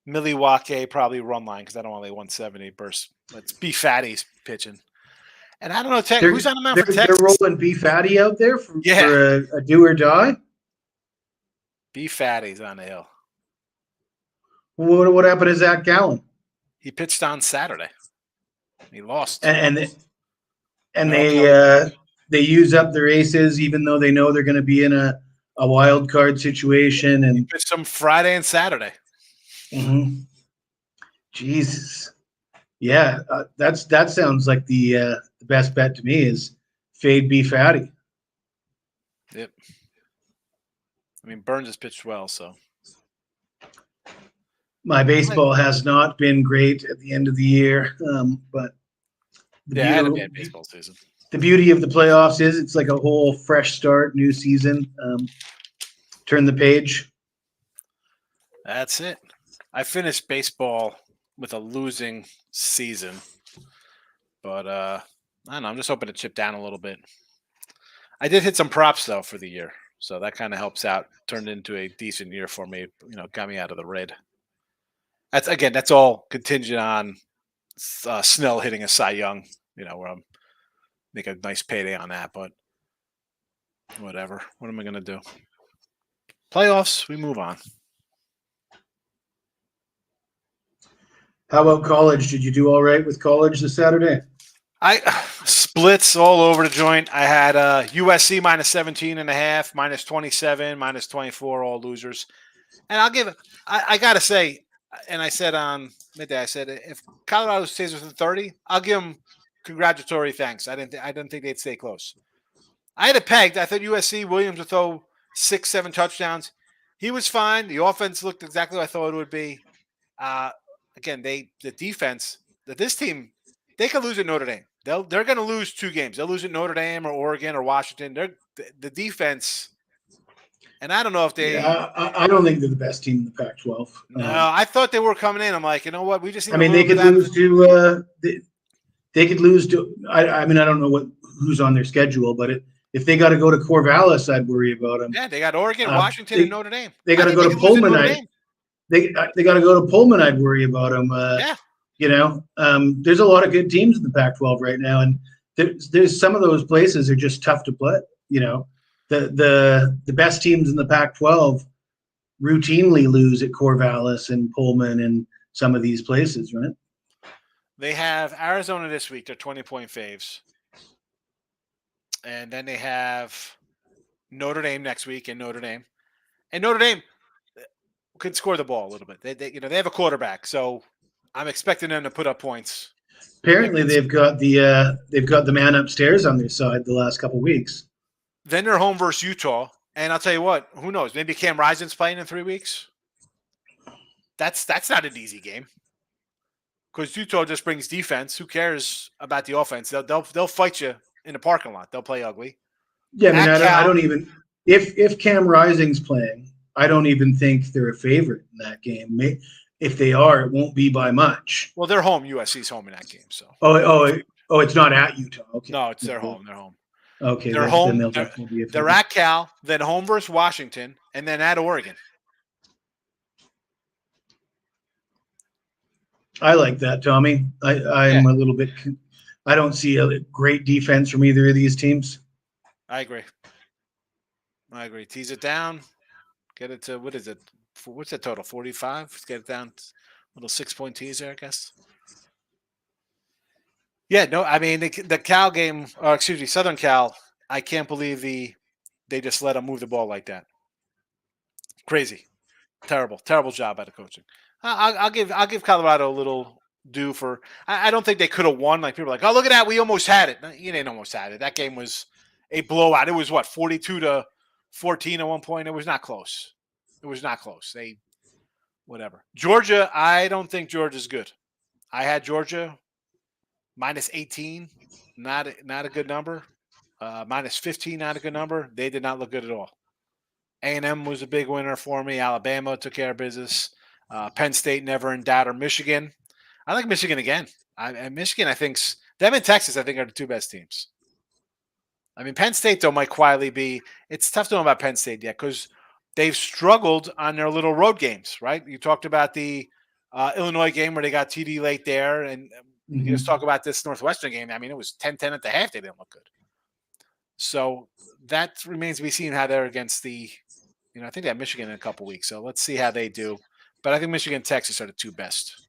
Milwaukee, probably run line because I don't want to lay 170 versus let's be fatties pitching. And I don't know who's on the mound for Texas. They're rolling B Fatty out there for a do or die. B Fatty's on the hill. What happened to Zach Gallen? He pitched on Saturday. He lost. And they use up their aces even though they know they're going to be in a wild card situation. And he pitched them Friday and Saturday. Mm-hmm. Jesus. Yeah, that sounds like the best bet to me is fade B Fatty. Yep. Burns has pitched well, so. My baseball has not been great at the end of the year, but I had a bad baseball season. The beauty of the playoffs is it's like a whole fresh start, new season. Turn the page. That's it. I finished baseball with a losing season, but I don't know. I'm just hoping to chip down a little bit. I did hit some props though for the year, so that kind of helps out. Turned into a decent year for me. Got me out of the red. That's all contingent on Snell hitting a Cy Young. Where I'm make a nice payday on that, but whatever. What am I going to do? Playoffs, we move on. How about college? Did you do all right with college this Saturday? I splits all over the joint. I had USC minus 17.5, minus 27, minus 24, all losers. And I'll give it. I got to say, and I said on midday, I said if Colorado stays within 30, I'll give them congratulatory thanks. I didn't think they'd stay close. I had it pegged. I thought USC Williams would throw 6-7 touchdowns. He was fine. The offense looked exactly what I thought it would be. Again, the defense that this team they could lose at Notre Dame. They're going to lose 2 games. They'll lose at Notre Dame or Oregon or Washington. The defense, and I don't know if they. Yeah, I don't think they're the best team in the Pac-12. No, I thought they were coming in. I'm like, you know what? We just. They could lose to. They could lose to. I don't know who's on their schedule, but if they got to go to Corvallis, I'd worry about them. Yeah, they got Oregon, Washington, and Notre Dame. They got to go to Pullman. They got to go to Pullman. I'd worry about them. There's a lot of good teams in the Pac-12 right now, and there's some of those places are just tough to play. The best teams in the Pac-12 routinely lose at Corvallis and Pullman and some of these places, right? They have Arizona this week. They're 20-point faves. And then they have Notre Dame next week and Notre Dame. And Notre Dame could score the ball a little bit. They have a quarterback, so I'm expecting them to put up points. Apparently they've got the man upstairs on their side the last couple of weeks. Then they're home versus Utah. And I'll tell you what, who knows? Maybe Cam Rising's playing in 3 weeks. That's not an easy game. Because Utah just brings defense. Who cares about the offense? They'll fight you in the parking lot. They'll play ugly. Yeah, I don't even if Cam Rising's playing, I don't even think they're a favorite in that game. If they are, it won't be by much. Well, they're home. USC's home in that game. So. Oh, it's not at Utah. Okay. No, it's their home. They're home. Okay, They're then home. they'll definitely be a They're favorite. at Cal, then home versus Washington, and then at Oregon. I like that, Tommy. Yeah, I'm a little bit. I don't see a great defense from either of these teams. I agree. I agree. Tease it down. Get it to what is it? What's the total? 45. Let's get it down. Little 6-point teaser, I guess. Yeah, no, I mean the Cal game, or excuse me, Southern Cal. I can't believe they just let them move the ball like that. Crazy, terrible job out of coaching. I'll give Colorado a little due for. I don't think they could have won. Like people are like, oh look at that, we almost had it. No, you didn't almost had it. That game was a blowout. It was what 42-14 at one point. It was not close. It was not close. They whatever. Georgia, I don't think Georgia's good. I had Georgia minus 18, not a good number. Minus 15, not a good number. They did not look good at all. A&M was a big winner for me. Alabama took care of business. Penn State never in doubt. Or Michigan. I like Michigan again. And Michigan, I think, them and Texas, I think, are the two best teams. I mean, Penn State, though, might quietly be. It's tough to know about Penn State yet because they've struggled on their little road games, right? You talked about the Illinois game where they got TD late there. And we can just talk about this Northwestern game. I mean, it was 10-10 at the half. They didn't look good. So that remains to be seen how they're against the, I think they have Michigan in a couple weeks. So let's see how they do. But I think Michigan and Texas are the two best.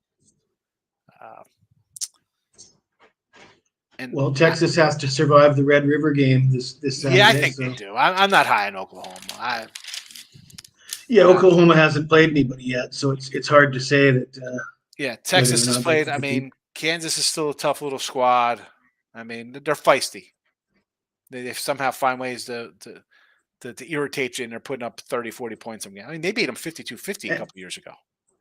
Well, Texas has to survive the Red River game this Saturday. Yeah, I think they do. I'm not high on Oklahoma. Oklahoma hasn't played anybody yet, so it's hard to say that. Texas has played. I mean, Kansas is still a tough little squad. I mean, they're feisty. They somehow find ways to irritate you, and they're putting up 30, 40 points a game. I mean, they beat them 52-50 a couple years ago.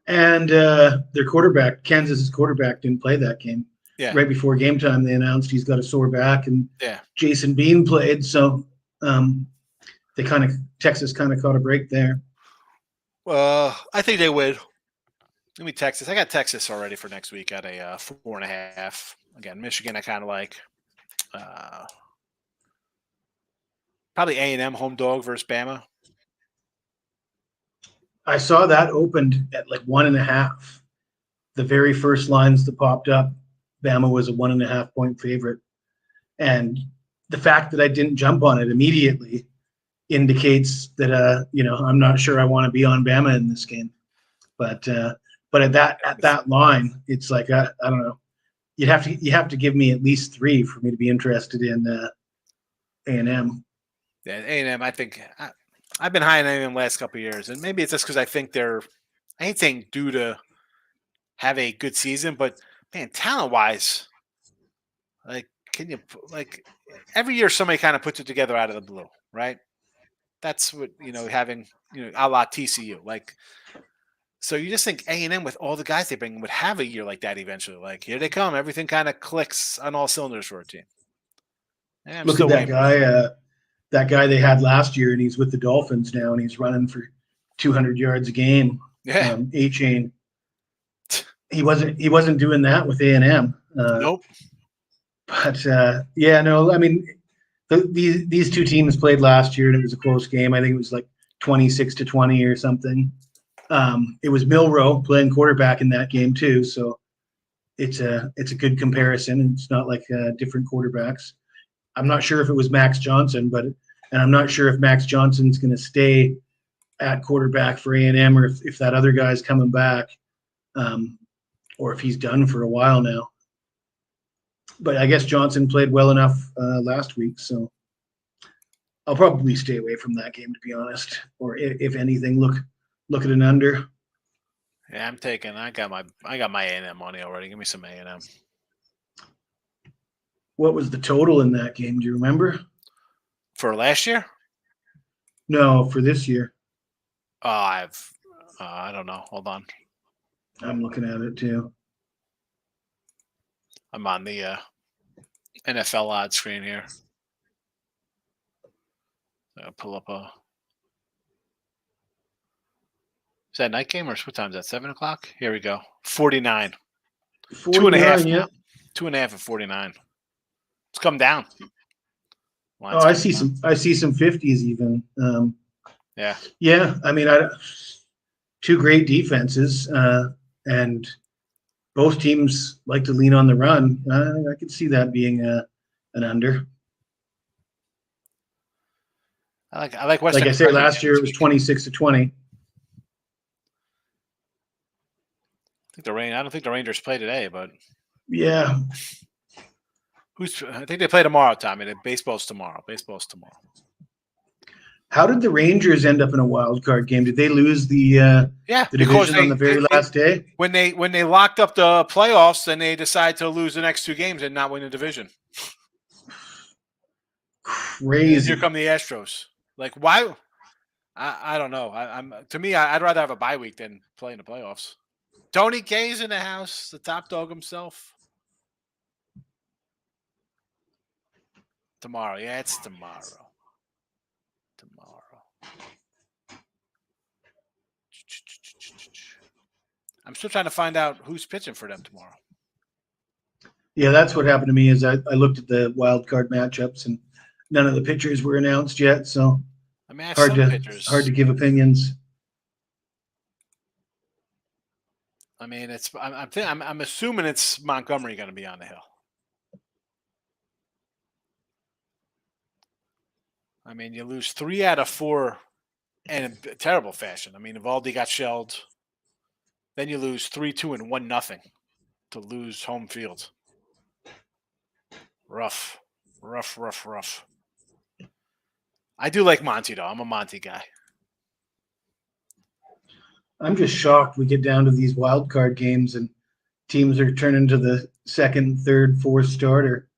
And their quarterback, Kansas's quarterback, didn't play that game. Yeah. Right before game time, they announced he's got a sore back, and Jason Bean played. So Texas kind of caught a break there. I think they would. Give me Texas. I got Texas already for next week at a 4.5. Again, Michigan I kind of like. Probably A&M home dog versus Bama. I saw that opened at like 1.5. The very first lines that popped up, Bama was a 1.5 point favorite. And the fact that I didn't jump on it immediately indicates that, I'm not sure I want to be on Bama in this game. But at that line, it's like, I don't know. You have to give me at least 3 for me to be interested in A&M. Yeah, A&M, I think I've been high on A&M the last couple of years. And maybe it's just because I think I ain't saying due to have a good season, but man, talent-wise, every year somebody kind of puts it together out of the blue, right? That's what having a la TCU, so you just think A&M with all the guys they bring would have a year like that eventually. Like here they come, everything kind of clicks on all cylinders for a team. Look at that guy. That guy they had last year, and he's with the Dolphins now, and he's running for 200 yards a game. Yeah, A-Chain. He wasn't doing that with A&M. Nope. But I mean, these two teams played last year, and it was a close game. I think it was like 26-20 or something. It was Milroe playing quarterback in that game too, so it's a good comparison. It's not like different quarterbacks. I'm not sure if it was Max Johnson, and I'm not sure if Max Johnson's going to stay at quarterback for A&M, or if that other guy's coming back, or if he's done for a while now. But I guess Johnson played well enough last week, so I'll probably stay away from that game, to be honest. Or if anything, look at an under. Yeah, I got my A&M money already. Give me some A&M. What was the total in that game? Do you remember? For last year? No, for this year. I don't know. Hold on. I'm looking at it too. I'm on the NFL odds screen here. I'll pull up a. Is that night game or what time is that? 7 o'clock? Here we go. 49. 2.5 yeah. now. 2.5 at 49. It's come down. Oh, Lines coming down. I see some 50s even. Yeah. Yeah, I mean, two great defenses, and both teams like to lean on the run. I could see that being an under. I like Like Western I say, Kentucky last again year this it was week. 26-20. I don't think the Rangers play today, but Yeah. I think they play tomorrow, Tommy. Baseball's tomorrow. How did the Rangers end up in a wild card game? Did they lose Yeah, the because division on the very last day? when they locked up the playoffs, then they decided to lose the next two games and not win the division. And then here Crazy. come the Astros. Like, why? I don't know. I'd rather have a bye week than play in the playoffs. Tony K's in the house, the top dog himself. Tomorrow. Yeah, it's tomorrow. I'm still trying to find out who's pitching for them tomorrow. Yeah, that's what happened to me. Is I looked at the wild card matchups and none of the pitchers were announced yet, so I mean, I have hard some to pitchers. give opinions. I mean, I'm assuming it's Montgomery going to be on the hill. I mean, you lose 3 out of 4 in a terrible fashion. I mean, Evaldi got shelled. Then you lose 3-2 and 1-0 to lose home field. Rough. I do like Monty, though. I'm a Monty guy. I'm just shocked we get down to these wild card games and teams are turning to the second, third, fourth starter.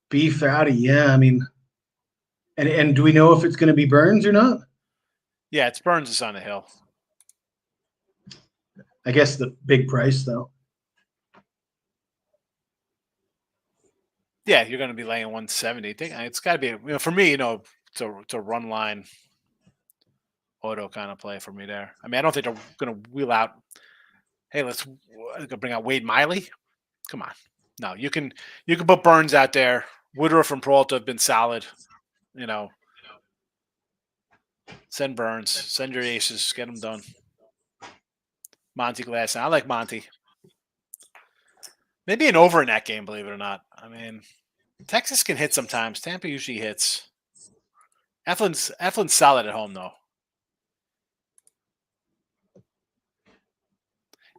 Be fatty, yeah. I mean, and do we know if it's going to be Burns or not? Yeah, it's Burns is on the hill. I guess the big price though. Yeah, you're going to be laying 170. It's got to be, for me, it's a run line auto kind of play for me there. I mean, I don't think they're going to wheel out. Hey, let's bring out Wade Miley. Come on, no, you can put Burns out there. Woodruff and Peralta have been solid. Send Burns, send your aces, get them done. Monty Glass. I like Monty. Maybe an over in that game, believe it or not. I mean, Texas can hit sometimes. Tampa usually hits. Eflin's solid at home, though.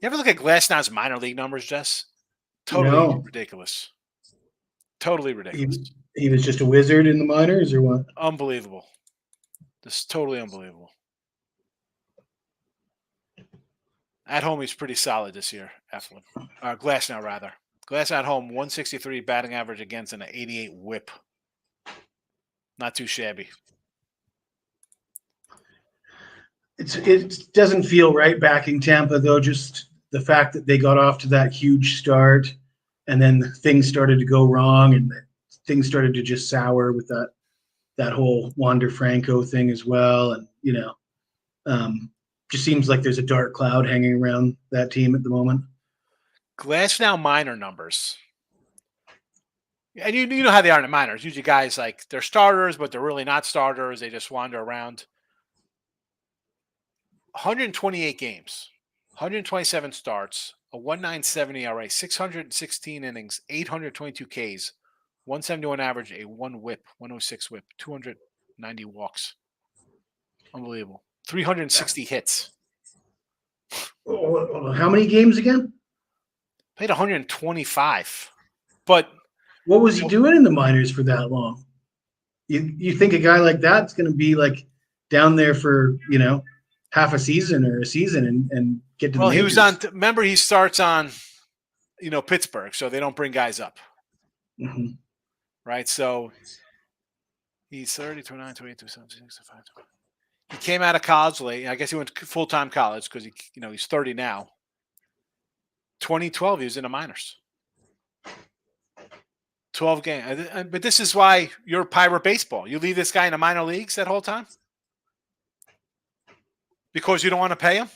You ever look at Glasnow's minor league numbers, Jess? Totally ridiculous. Totally ridiculous. He was just a wizard in the minors, or what? Unbelievable. Just totally unbelievable. At home, he's pretty solid this year, Eflin. Glasnow, rather. Glasnow at home, 163 batting average against and an 88 whip. Not too shabby. It doesn't feel right backing Tampa, though, just the fact that they got off to that huge start and then things started to go wrong and things started to just sour with that whole Wander Franco thing as well. And, just seems like there's a dark cloud hanging around that team at the moment. Glasnow minor numbers. And you know how they are in the minors. Usually guys, like, they're starters, but they're really not starters. They just wander around. 128 games, 127 starts, a 1.970 ERA, 616 innings, 822 Ks, 171 average, a 1 whip, 106 whip, 290 walks. Unbelievable. 360 hits. How many games again? Played 125. But what was he doing in the minors for that long? You think a guy like that's going to be like down there for, half a season or a season and get to the majors? He was on. Remember, he starts on, Pittsburgh, so they don't bring guys up. Mm-hmm. Right? So he's 30, 29, 28, 27, 65. He came out of college late. I guess he went to full-time college because he's 30 now. 2012, he was in the minors. 12 games. But this is why you're pirate baseball. You leave this guy in the minor leagues that whole time? Because you don't want to pay him?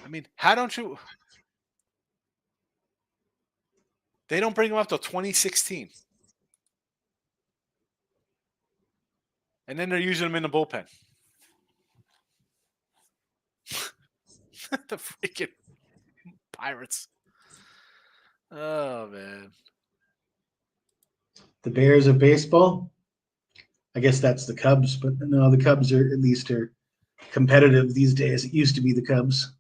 I mean, how don't you? They don't bring him up till 2016. And then they're using him in the bullpen. The freaking Pirates. Oh, man. The Bears of baseball. I guess that's the Cubs, but no, the Cubs are at least are competitive these days. It used to be the Cubs.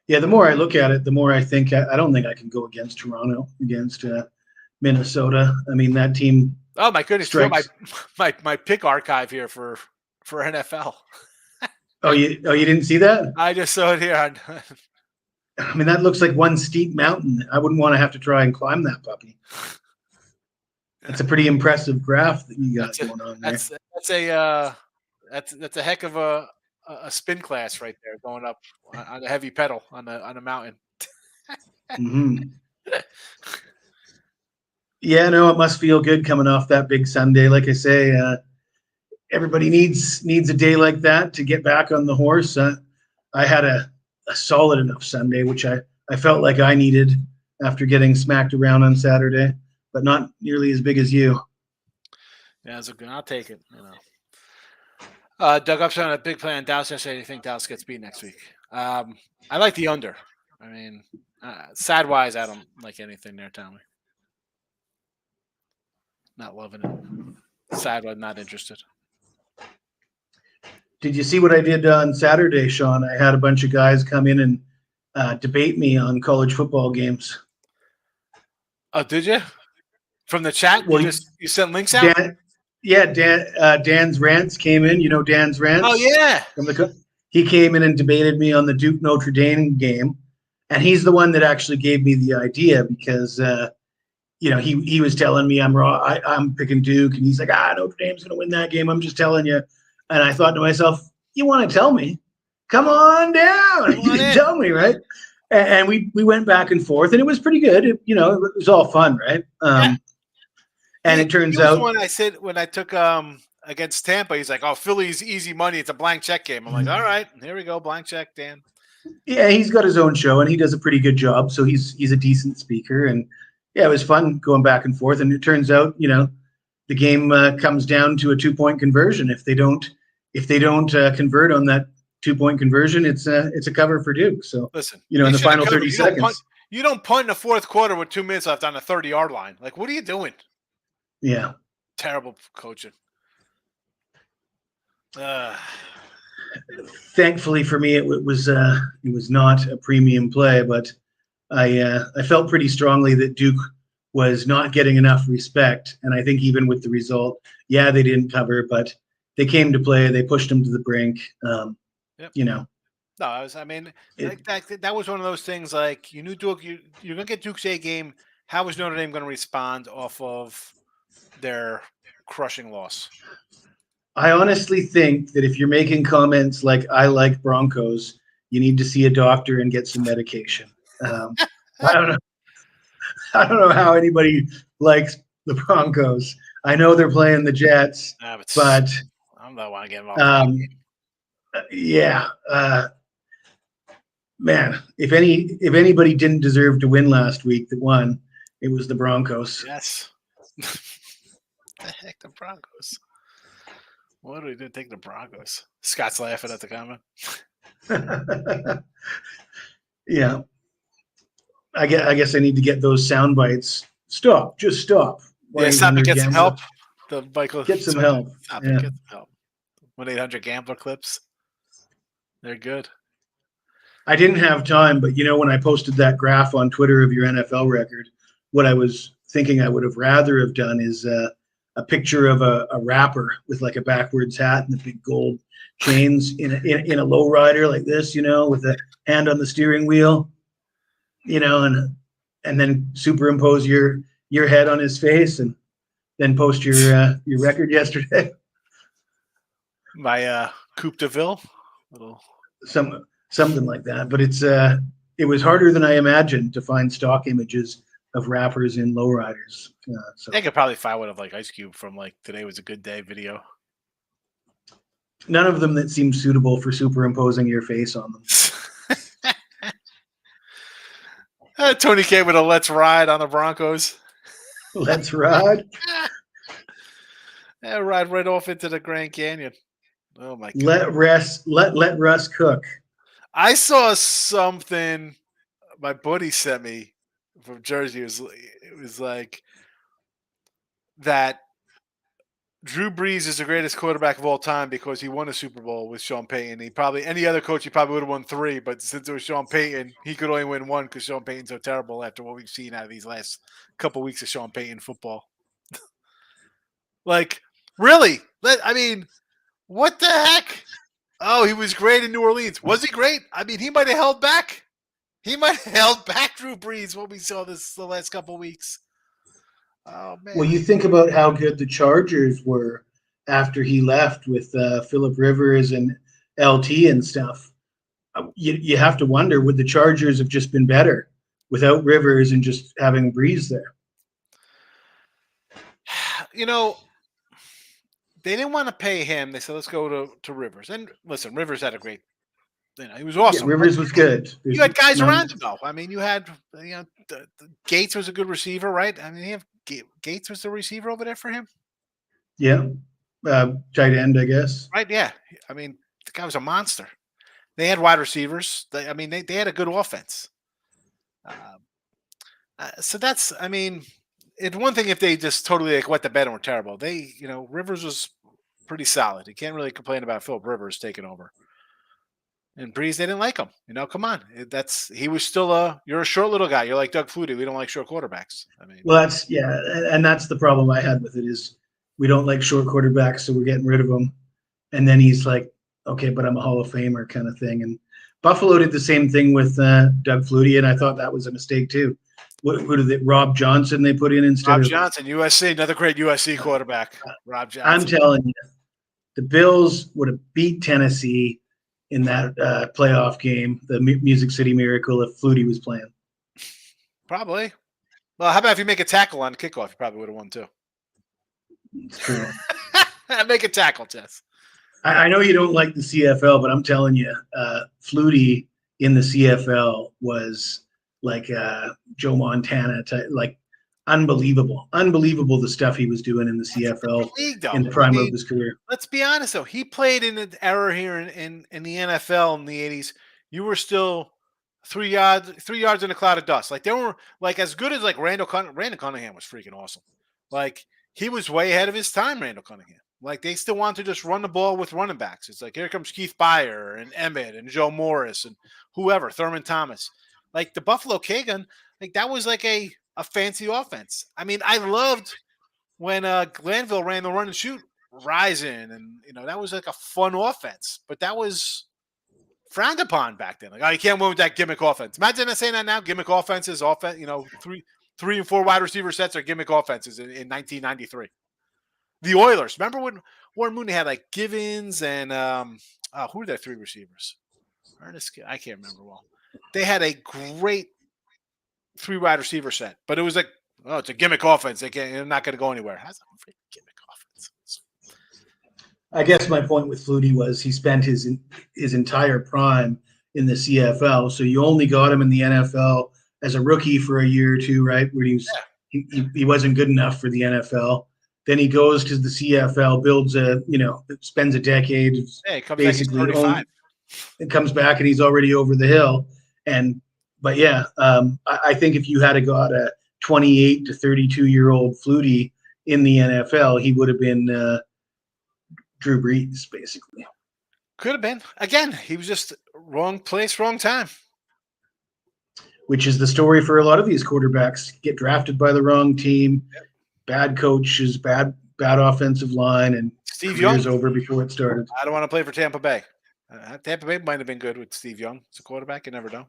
Yeah, the more I look at it, the more I think I don't think I can go against Toronto, against Minnesota. I mean, that team. Oh my goodness! Strikes. My pick archive here for NFL. You didn't see that? I just saw it here. I mean, that looks like one steep mountain. I wouldn't want to have to try and climb that puppy. That's a pretty impressive graph that you got going on there. That's a heck of a spin class right there, going up on a heavy pedal on a mountain. Mm-hmm. Yeah, no, it must feel good coming off that big Sunday. Like I say, everybody needs a day like that to get back on the horse. I had a solid enough Sunday, which I felt like I needed after getting smacked around on Saturday, but not nearly as big as you. Yeah, I'll take it. Doug Upson on a big play on Dallas yesterday. Do you think Dallas gets beat next week? I like the under. I mean, sad-wise, I don't like anything there, Tommy. Not loving it. Sad-wise, not interested. Did you see what I did on Saturday, Sean? I had a bunch of guys come in and debate me on college football games. Oh, did you? From the chat? Well, you sent links out? Dan's Rants came in. You know Dan's Rants? Oh, yeah. He came in and debated me on the Duke Notre Dame game, and he's the one that actually gave me the idea because he was telling me I'm wrong. I'm picking Duke, and he's like, Notre Dame's going to win that game. I'm just telling you. And I thought to myself, you want to tell me? Come on down. You can tell me, right? And we went back and forth, and it was pretty good. It was all fun, right? Yeah. And it turns out when I said when I took against Tampa, he's like, "Oh, Philly's easy money. It's a blank check game." I'm like, "All right, here we go, blank check, Dan." Yeah, he's got his own show, and he does a pretty good job. So he's a decent speaker, and yeah, it was fun going back and forth. And it turns out, the game comes down to a 2-point conversion. If they don't convert on that 2-point conversion, it's a cover for Duke. So listen, in the final 30 seconds, you don't punt in the fourth quarter with 2 minutes left on the 30-yard line. Like, what are you doing? Yeah, terrible coaching. Thankfully for me, it was not a premium play, but I felt pretty strongly that Duke was not getting enough respect, and I think even with the result, yeah, they didn't cover, but they came to play. They pushed them to the brink. Yep. No, that was one of those things. Like, you knew Duke, you're gonna get Duke's A game. How was Notre Dame going to respond off of their crushing loss? I honestly think that if you're making comments like "I like Broncos," you need to see a doctor and get some medication. I don't know. I don't know how anybody likes the Broncos. I know they're playing the Jets, but I'm not want to get involved. Yeah, man. If anybody didn't deserve to win last week, that won, it was the Broncos. Yes. The heck, the Broncos. What do we do? Take the Broncos. Scott's laughing at the comment. Yeah. I guess I need to get those sound bites. Stop. Just stop. Yeah, stop and get some help. Get some help. Stop and get some help. 1-800 Gambler clips. They're good. I didn't have time, but when I posted that graph on Twitter of your NFL record, what I was thinking I would have rather have done is a picture of a rapper with like a backwards hat and the big gold chains in a low rider like this, with a hand on the steering wheel, and then superimpose your head on his face and then post your record yesterday. My Coupe de Ville, something like that. But it was harder than I imagined to find stock images of rappers in lowriders. So I could probably find one of like Ice Cube from like Today Was a Good Day video. None of them that seem suitable for superimposing your face on them. Tony K with a "Let's Ride" on the Broncos. Let's ride. Yeah, ride right off into the Grand Canyon. Oh my God! Let Russ cook. I saw something my buddy sent me from Jersey. It was like that Drew Brees is the greatest quarterback of all time because he won a Super Bowl with Sean Payton. He probably any other coach he probably would have won 3, but since it was Sean Payton, he could only win 1 because Sean Payton's so terrible after what we've seen out of these last couple weeks of Sean Payton football. Like, really? I mean, what the heck? Oh, he was great in New Orleans. Was he great? I mean, he might have held back. He might have held back Drew Brees what we saw the last couple weeks. Oh man. Well, you think about how good the Chargers were after he left with Phillip Rivers and LT and stuff. You have to wonder, would the Chargers have just been better without Rivers and just having Breeze there? You know, they didn't want to pay him. They said, let's go to Rivers. And listen, Rivers had a great, he was awesome. Yeah, Rivers was good. You had guys around him, though. I mean, you had, the Gates was a good receiver, right? I mean, Gates was the receiver over there for him. Yeah. Tight end, I guess. Right, yeah. I mean, the guy was a monster. They had wide receivers. They had a good offense. So that's, I mean, it's one thing if they just totally wet the bed and were terrible. Rivers was pretty solid. You can't really complain about Philip Rivers taking over. And Breeze, they didn't like him. Come on. He was still you're a short little guy. You're like Doug Flutie. We don't like short quarterbacks. I mean, well, and that's the problem I had with it is we don't like short quarterbacks, so we're getting rid of them. And then he's like, okay, but I'm a Hall of Famer kind of thing. And Buffalo did the same thing with Doug Flutie, and I thought that was a mistake too. Who did they? Rob Johnson they put in instead Rob of Johnson, USC, another great USC quarterback. Rob Johnson. I'm telling you, the Bills would have beat Tennessee in that playoff game, the Music City Miracle, if Flutie was playing. Probably. Well, how about if you make a tackle on kickoff? You probably would have won too. It's true. Make a tackle, Tess. I know you don't like the CFL, but I'm telling you, Flutie in the CFL was like Joe Montana type, like unbelievable the stuff he was doing in the CFL in the prime of his career. Let's be honest though, he played in an era here in the NFL in the 80s. You were still 3 yards in a cloud of dust. Like they were like as good as like Randall Cunningham was freaking awesome. Like he was way ahead of his time, Randall Cunningham. Like they still want to just run the ball with running backs. It's like here comes Keith Byer and Emmett and Joe Morris and whoever, Thurman Thomas. Like the Buffalo K-Gun, like that was like a fancy offense. I mean, I loved when Glanville ran the run and shoot rising, and that was like a fun offense. But that was frowned upon back then. Like, oh, you can't win with that gimmick offense. Imagine saying that now. Gimmick offenses, three and four wide receiver sets are gimmick offenses in 1993. The Oilers. Remember when Warren Mooney had like Givens and who were their 3 receivers? Ernest, I can't remember well. They had a great 3 wide receiver set, but it was like, oh, it's a gimmick offense. They're not going to go anywhere. How's that a gimmick offense? I guess my point with Flutie was he spent his entire prime in the CFL, so you only got him in the NFL as a rookie for a year or two, right? Where he wasn't good enough for the NFL. Then he goes to the CFL, builds spends a decade, basically and comes back and he's already over the hill. I think if you had got a 28 to 32-year-old Flutie in the NFL, he would have been Drew Brees, basically. Could have been. Again, he was just wrong place, wrong time. Which is the story for a lot of these quarterbacks. Get drafted by the wrong team, bad coaches, bad offensive line, and Steve Young's over before it started. I don't want to play for Tampa Bay. Tampa Bay might have been good with Steve Young as a quarterback. You never know.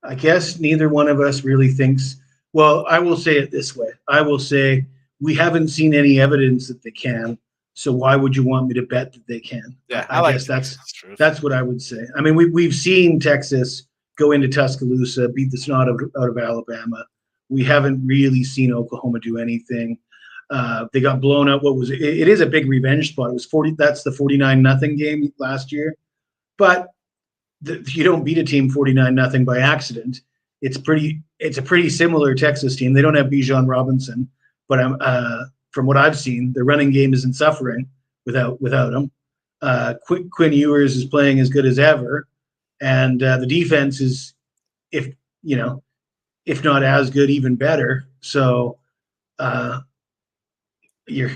I guess neither one of us really thinks. Well, I will say it this way. I will say we haven't seen any evidence that they can. So why would you want me to bet that they can? Yeah, I guess that's what I would say. I mean, we've seen Texas go into Tuscaloosa, beat the snot out of Alabama. We haven't really seen Oklahoma do anything. They got blown out. It is a big revenge spot. It was 40. That's the 49-0 game last year. But you don't beat a team 49-0 by accident. It's a pretty similar Texas team. They don't have Bijan Robinson, but from what I've seen, the running game isn't suffering without him. Quinn Ewers is playing as good as ever, and the defense is, if not as good, even better. So you're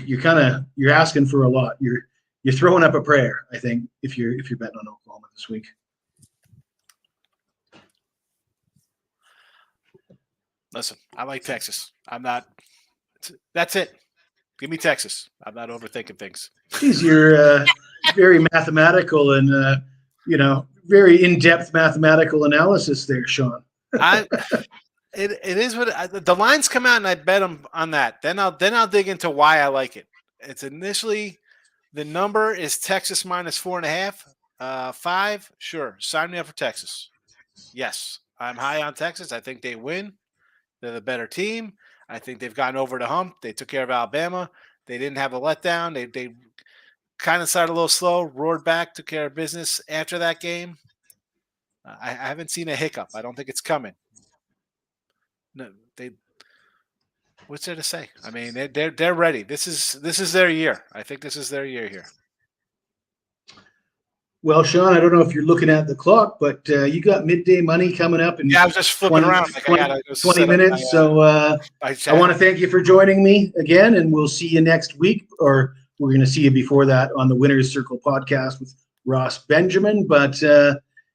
asking for a lot. You're throwing up a prayer, I think, if you're betting on Oklahoma this week. Listen, I like Texas. I'm not. That's it. Give me Texas. I'm not overthinking things. Geez, you're very mathematical and very in-depth mathematical analysis there, Sean. It is what the lines come out and I bet them on that. Then I'll dig into why I like it. It's initially the number is Texas minus 4.5, 5. Sure, sign me up for Texas. Yes, I'm high on Texas. I think they win. They're the better team. I think they've gotten over the hump. They took care of Alabama. They didn't have a letdown. They kind of started a little slow, roared back, took care of business after that game. I haven't seen a hiccup. I don't think it's coming. No, what's there to say? I mean, they're ready. This is their year. I think this is their year here. Well, Sean, I don't know if you're looking at the clock, but you got midday money coming up in I was just flipping 20, around. Like 20 minutes. So I want to thank you for joining me again, and we'll see you next week, or we're going to see you before that on the Winner's Circle podcast with Ross Benjamin. But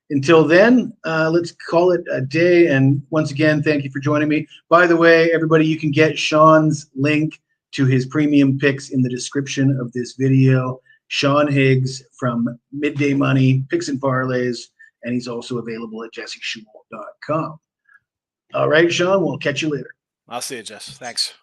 until then, let's call it a day. And once again, thank you for joining me. By the way, everybody, you can get Sean's link to his premium picks in the description of this video. Sean Higgs from Midday Money, Picks and Parlays, and he's also available at jesseschumal.com. All right, Sean, we'll catch you later. I'll see you, Jess. Thanks.